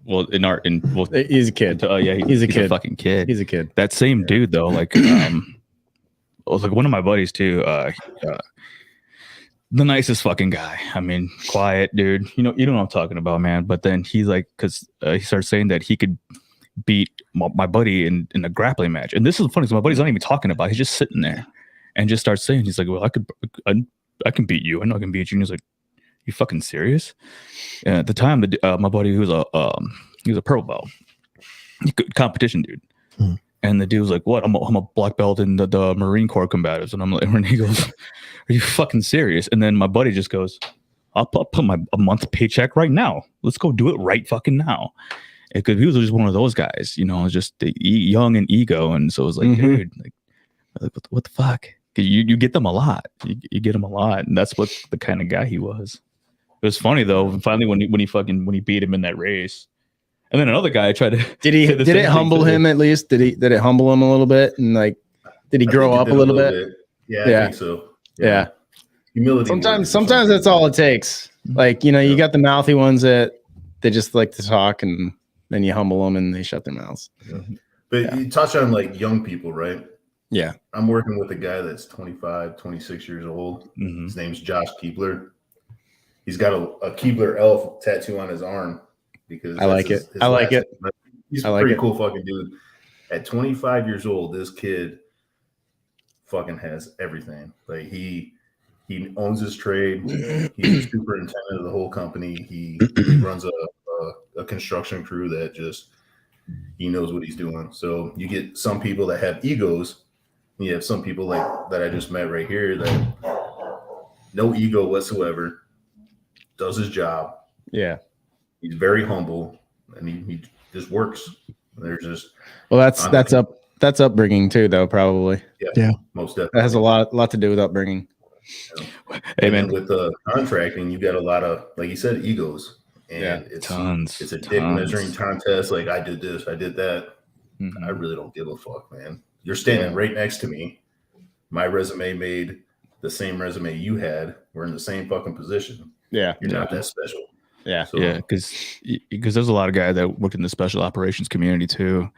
Well, he's a kid. He's a fucking kid. He's a kid. That same dude though, like was like one of my buddies too. The nicest fucking guy. I mean, quiet dude. You know what I'm talking about, man. But then he's like, because he started saying that he could beat my buddy in a grappling match. And this is funny because my buddy's not even talking about it. He's just sitting there and just starts saying, he's like, well, I can beat you. I know I can beat you. And he's like, you fucking serious? And at the time, my buddy, he was a purple belt, competition dude. And the dude was like, what? I'm a black belt in the Marine Corps combatives. And I'm like, and he goes, are you fucking serious? And then my buddy just goes, I'll put a month paycheck right now. Let's go do it right fucking now. Because he was just one of those guys, just young and ego. And so it was like, dude, like what the fuck? You get them a lot. You get him a lot. And that's what the kind of guy he was. It was funny though. Finally, when he beat him in that race. And then another guy tried to. Did it humble him at least? Did it humble him a little bit? And like, did he grow up a little bit? Yeah, I think so. Yeah. Humility. Sometimes that's all it takes. Like, you got the mouthy ones that they just like to talk, and then you humble them and they shut their mouths. Yeah. But you touch on like young people, right? Yeah. I'm working with a guy that's 25, 26 years old. His name's Josh Keebler. He's got a Keebler elf tattoo on his arm. Because I like it. I like it. He's a pretty cool fucking dude. At 25 years old, this kid fucking has everything. Like he owns his trade. He's the superintendent of the whole company. He runs a construction crew that just he knows what he's doing. So you get some people that have egos. And you have some people like that I just met right here that no ego whatsoever, does his job. Yeah. He's very humble, and he just works. There's just that's upbringing too, though, probably. Yeah, most definitely. That has a lot to do with upbringing. And with the contracting, you got a lot of, like you said, egos, and it's a dick measuring contest. Like I did this, I did that. I really don't give a fuck, man. You're standing right next to me. My resume made the same resume you had. We're in the same fucking position. Yeah, you're not that special. Yeah. So, yeah, because there's a lot of guys that work in the special operations community too.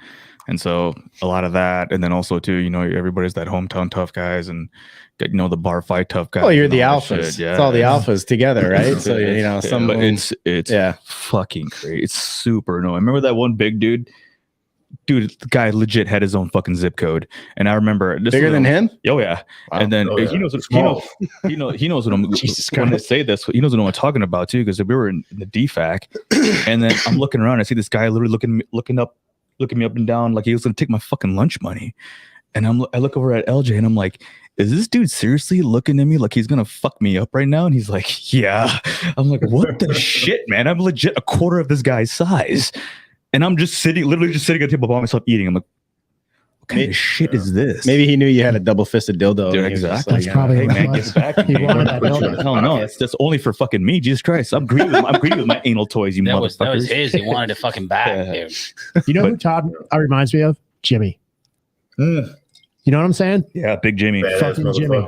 And so a lot of that, and then also too, everybody's that hometown tough guys and the bar fight tough guys. Oh, you're the alphas. Yeah. It's all the alphas together, right? So it's fucking crazy. It's super annoying. Remember that one big dude? Dude, the guy legit had his own fucking zip code, and I remember bigger than him. Oh yeah, wow. And then he knows what I'm. When I say this, he knows what I'm talking about too, because we were in the DFAC, and then I'm looking around, I see this guy literally looking me up and down like he was gonna take my fucking lunch money, and I look over at LJ and I'm like, is this dude seriously looking at me like he's gonna fuck me up right now? And he's like, yeah. I'm like, what the shit, man? I'm legit a quarter of this guy's size. And I'm just literally sitting at the table by myself eating. I'm like, what kind of shit is this? Maybe he knew you had a double-fisted dildo. Dude, exactly. That's probably hey, man, get back. No, that's only for fucking me. Jesus Christ. I'm greedy with my anal toys, you motherfuckers. That was his. He wanted to fucking back, dude. You know who Todd reminds me of? Jimmy. You know what I'm saying? Yeah, Big Jimmy. Fucking Jimmy.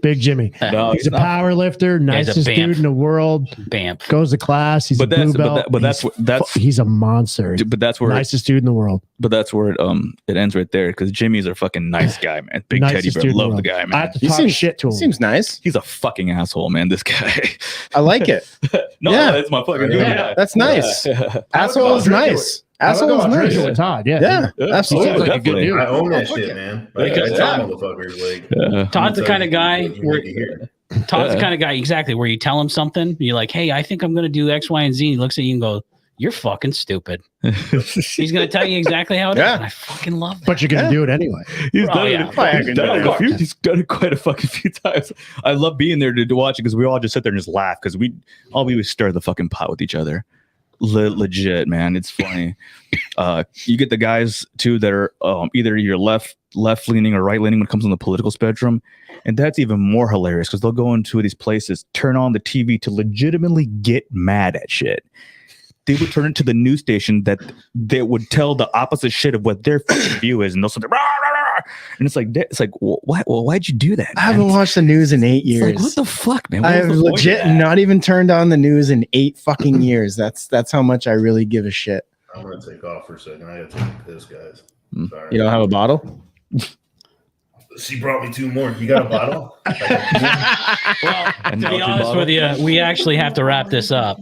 Big Jimmy. No, he's a power lifter, nicest dude in the world. Bamf. Goes to class. He's a blue belt. He's a monster. But that's where nicest dude in the world. But that's where it ends right there, because Jimmy's a fucking nice guy, man. Big teddy bear. Love the guy, man. I have to talk shit to him. Seems nice. He's a fucking asshole, man. This guy. I like it. No, that's my fucking dude. Yeah, that's nice. Asshole is nice. Asshole is nice. With Todd, yeah, absolutely. Like a good dude. I own that shit, man. Like, I tell motherfuckers, like, Todd's the kind of guy Todd's the kind of guy, exactly, where you tell him something, you're like, hey, I think I'm going to do X, Y, and Z. He looks at you and goes, you're fucking stupid. He's going to tell you exactly how it is. And I fucking love that. But you're going to do it anyway. He's done it quite a fucking few times. I love being there to watch it, because we all just sit there and just laugh, because we stir the fucking pot with each other. Legit, man. It's funny. You get the guys too that are either you're left leaning or right leaning when it comes on the political spectrum, and that's even more hilarious, because they'll go into these places, turn on the TV to legitimately get mad at shit. They would turn it to the news station that they would tell the opposite shit of what their fucking view is, and they'll say, rah, rah, rah. And it's like, why'd you do that? I haven't watched the news in 8 years. Like, what the fuck, man? I have legit not even turned on the news in 8 fucking years. That's how much I really give a shit. I'm gonna take off for a second. I gotta take a piss, guys. Sorry. You don't have a bottle? She brought me 2 more. You got a bottle? Well, to be honest with you, we actually have to wrap this up.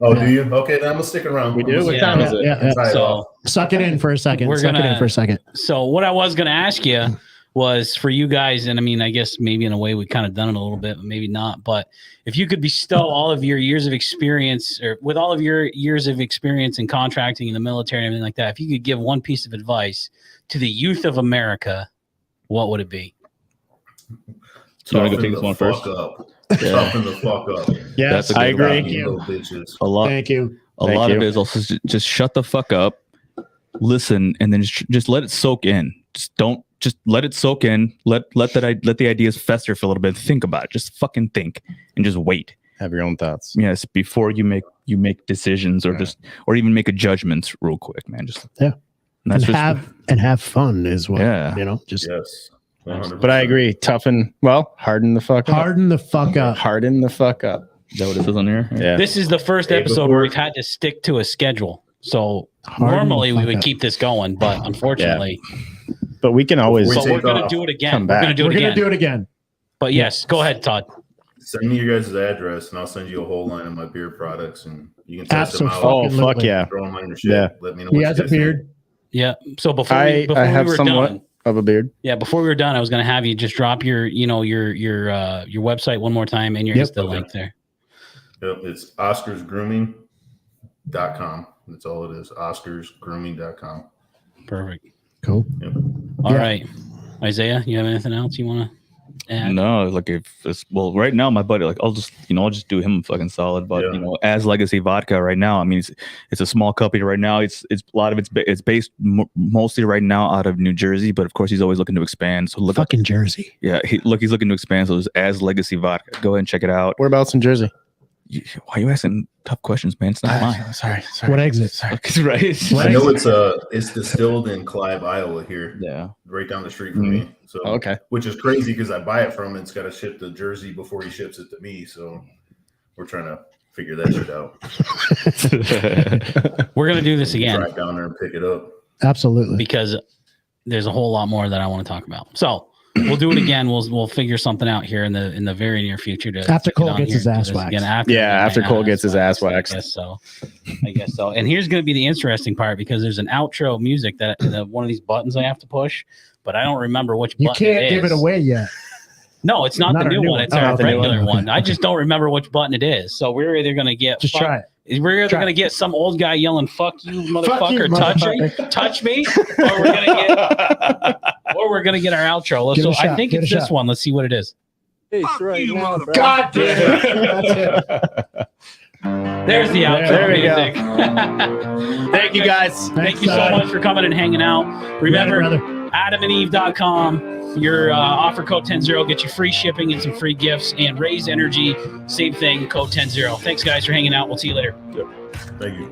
Oh, do you? Okay, then I'm gonna stick around. We do? What Yeah. time is it? Yeah. So Suck it in for a second. We're Suck it gonna- in for a second. So what I was going to ask you was for you guys, and I mean, I guess maybe in a way we kind of done it a little bit, but maybe not. But if you could bestow all of your years of experience, or with all of your years of experience in contracting in the military and everything like that, if you could give one piece of advice to the youth of America, what would it be? So you want to go Toughen take this the one fuck first? up. Toughen the fuck up. Yes, That's a I good agree. one. You little bitches. A lot. Thank you. A Thank lot you. of it is also just shut the fuck up, listen, and then just let it soak in. Just let it soak in. Let the ideas fester for a little bit. Think about it. Just fucking think and just wait. Have your own thoughts. Yes, before you make decisions or even make a judgment real quick, man. Just Yeah. And that's And have fun is what, Yeah. just Yes. 100%. But I agree. Harden the fuck up. harden the fuck up. Harden the fuck up. Is that what it says on here? Yeah. This is the first Hey, episode before- where we've had to stick to a schedule. So Harden normally the we fuck would up. keep this going, but unfortunately, But we can always. Before but we're take going to off. do it again. Come We're back. going to do We're it gonna again. do it again. But yes, go ahead, Todd. Send me your guys' address, and I'll send you a whole line of my beer products, and you can test them out. Oh, Absolutely. fuck yeah. Throw them on your shit. Yeah. Let me know. He what has you a guys think. beard. Yeah. So before I we have were somewhat done, of a beard. yeah, before we were done, I was going to have you just drop your website one more time and your Yep. Insta link there. Yep, it's oscarsgrooming.com. That's all it is. oscarsgrooming.com. Perfect. Cool. Yep. All Yeah. right, Isaiah, you have anything else you want to add? No, like if it's right now, my buddy, like I'll just do him fucking solid. But Yeah. as Legacy Vodka right now, I mean, it's a small company right now. It's a lot of it's based mostly right now out of New Jersey, but of course he's always looking to expand. So look, Fucking Jersey. yeah, he's looking to expand. So it's as Legacy Vodka. Go ahead and check it out. Whereabouts in Jersey? Why are you asking tough questions, man? It's not mine. Sorry. What exit? Right? I know it's distilled in Clive, Iowa here, Yeah. right down the street from me. So Okay. which is crazy because I buy it from him. It's got to ship to Jersey before he ships it to me. So we're trying to figure that shit out. We're going to do this again Drive down there and pick it up. Absolutely. because there's a whole lot more that I want to talk about. So we'll do it again. We'll figure something out here in the very near future. After get Cole on gets here his and do ass this waxed. again. After Cole gets his ass waxed. I guess so. And here's going to be the interesting part because there's an outro music that one of these buttons I have to push, but I don't remember which You button can't give is. it away yet. No, it's not the Not our new new one. one. It's Oh, our not the new regular one. one. I just don't remember which button it is. So we're either going to get Just try it. We're either Try going to get some old guy yelling "fuck you, motherfucker," motherfucker. touch me, or we're gonna get our outro. Give it So a shot, I think give it it's a this shot. one. Let's see what it is. God damn it. That's it. There's the outro There we go. music. Thank you guys. Thank you so much for coming and hanging out. Remember, brother. adamandeve.com. Your offer code 10-0 gets you free shipping and some free gifts. And Raise Energy, same thing, code 10-0. Thanks, guys, for hanging out. We'll see you later. Thank you.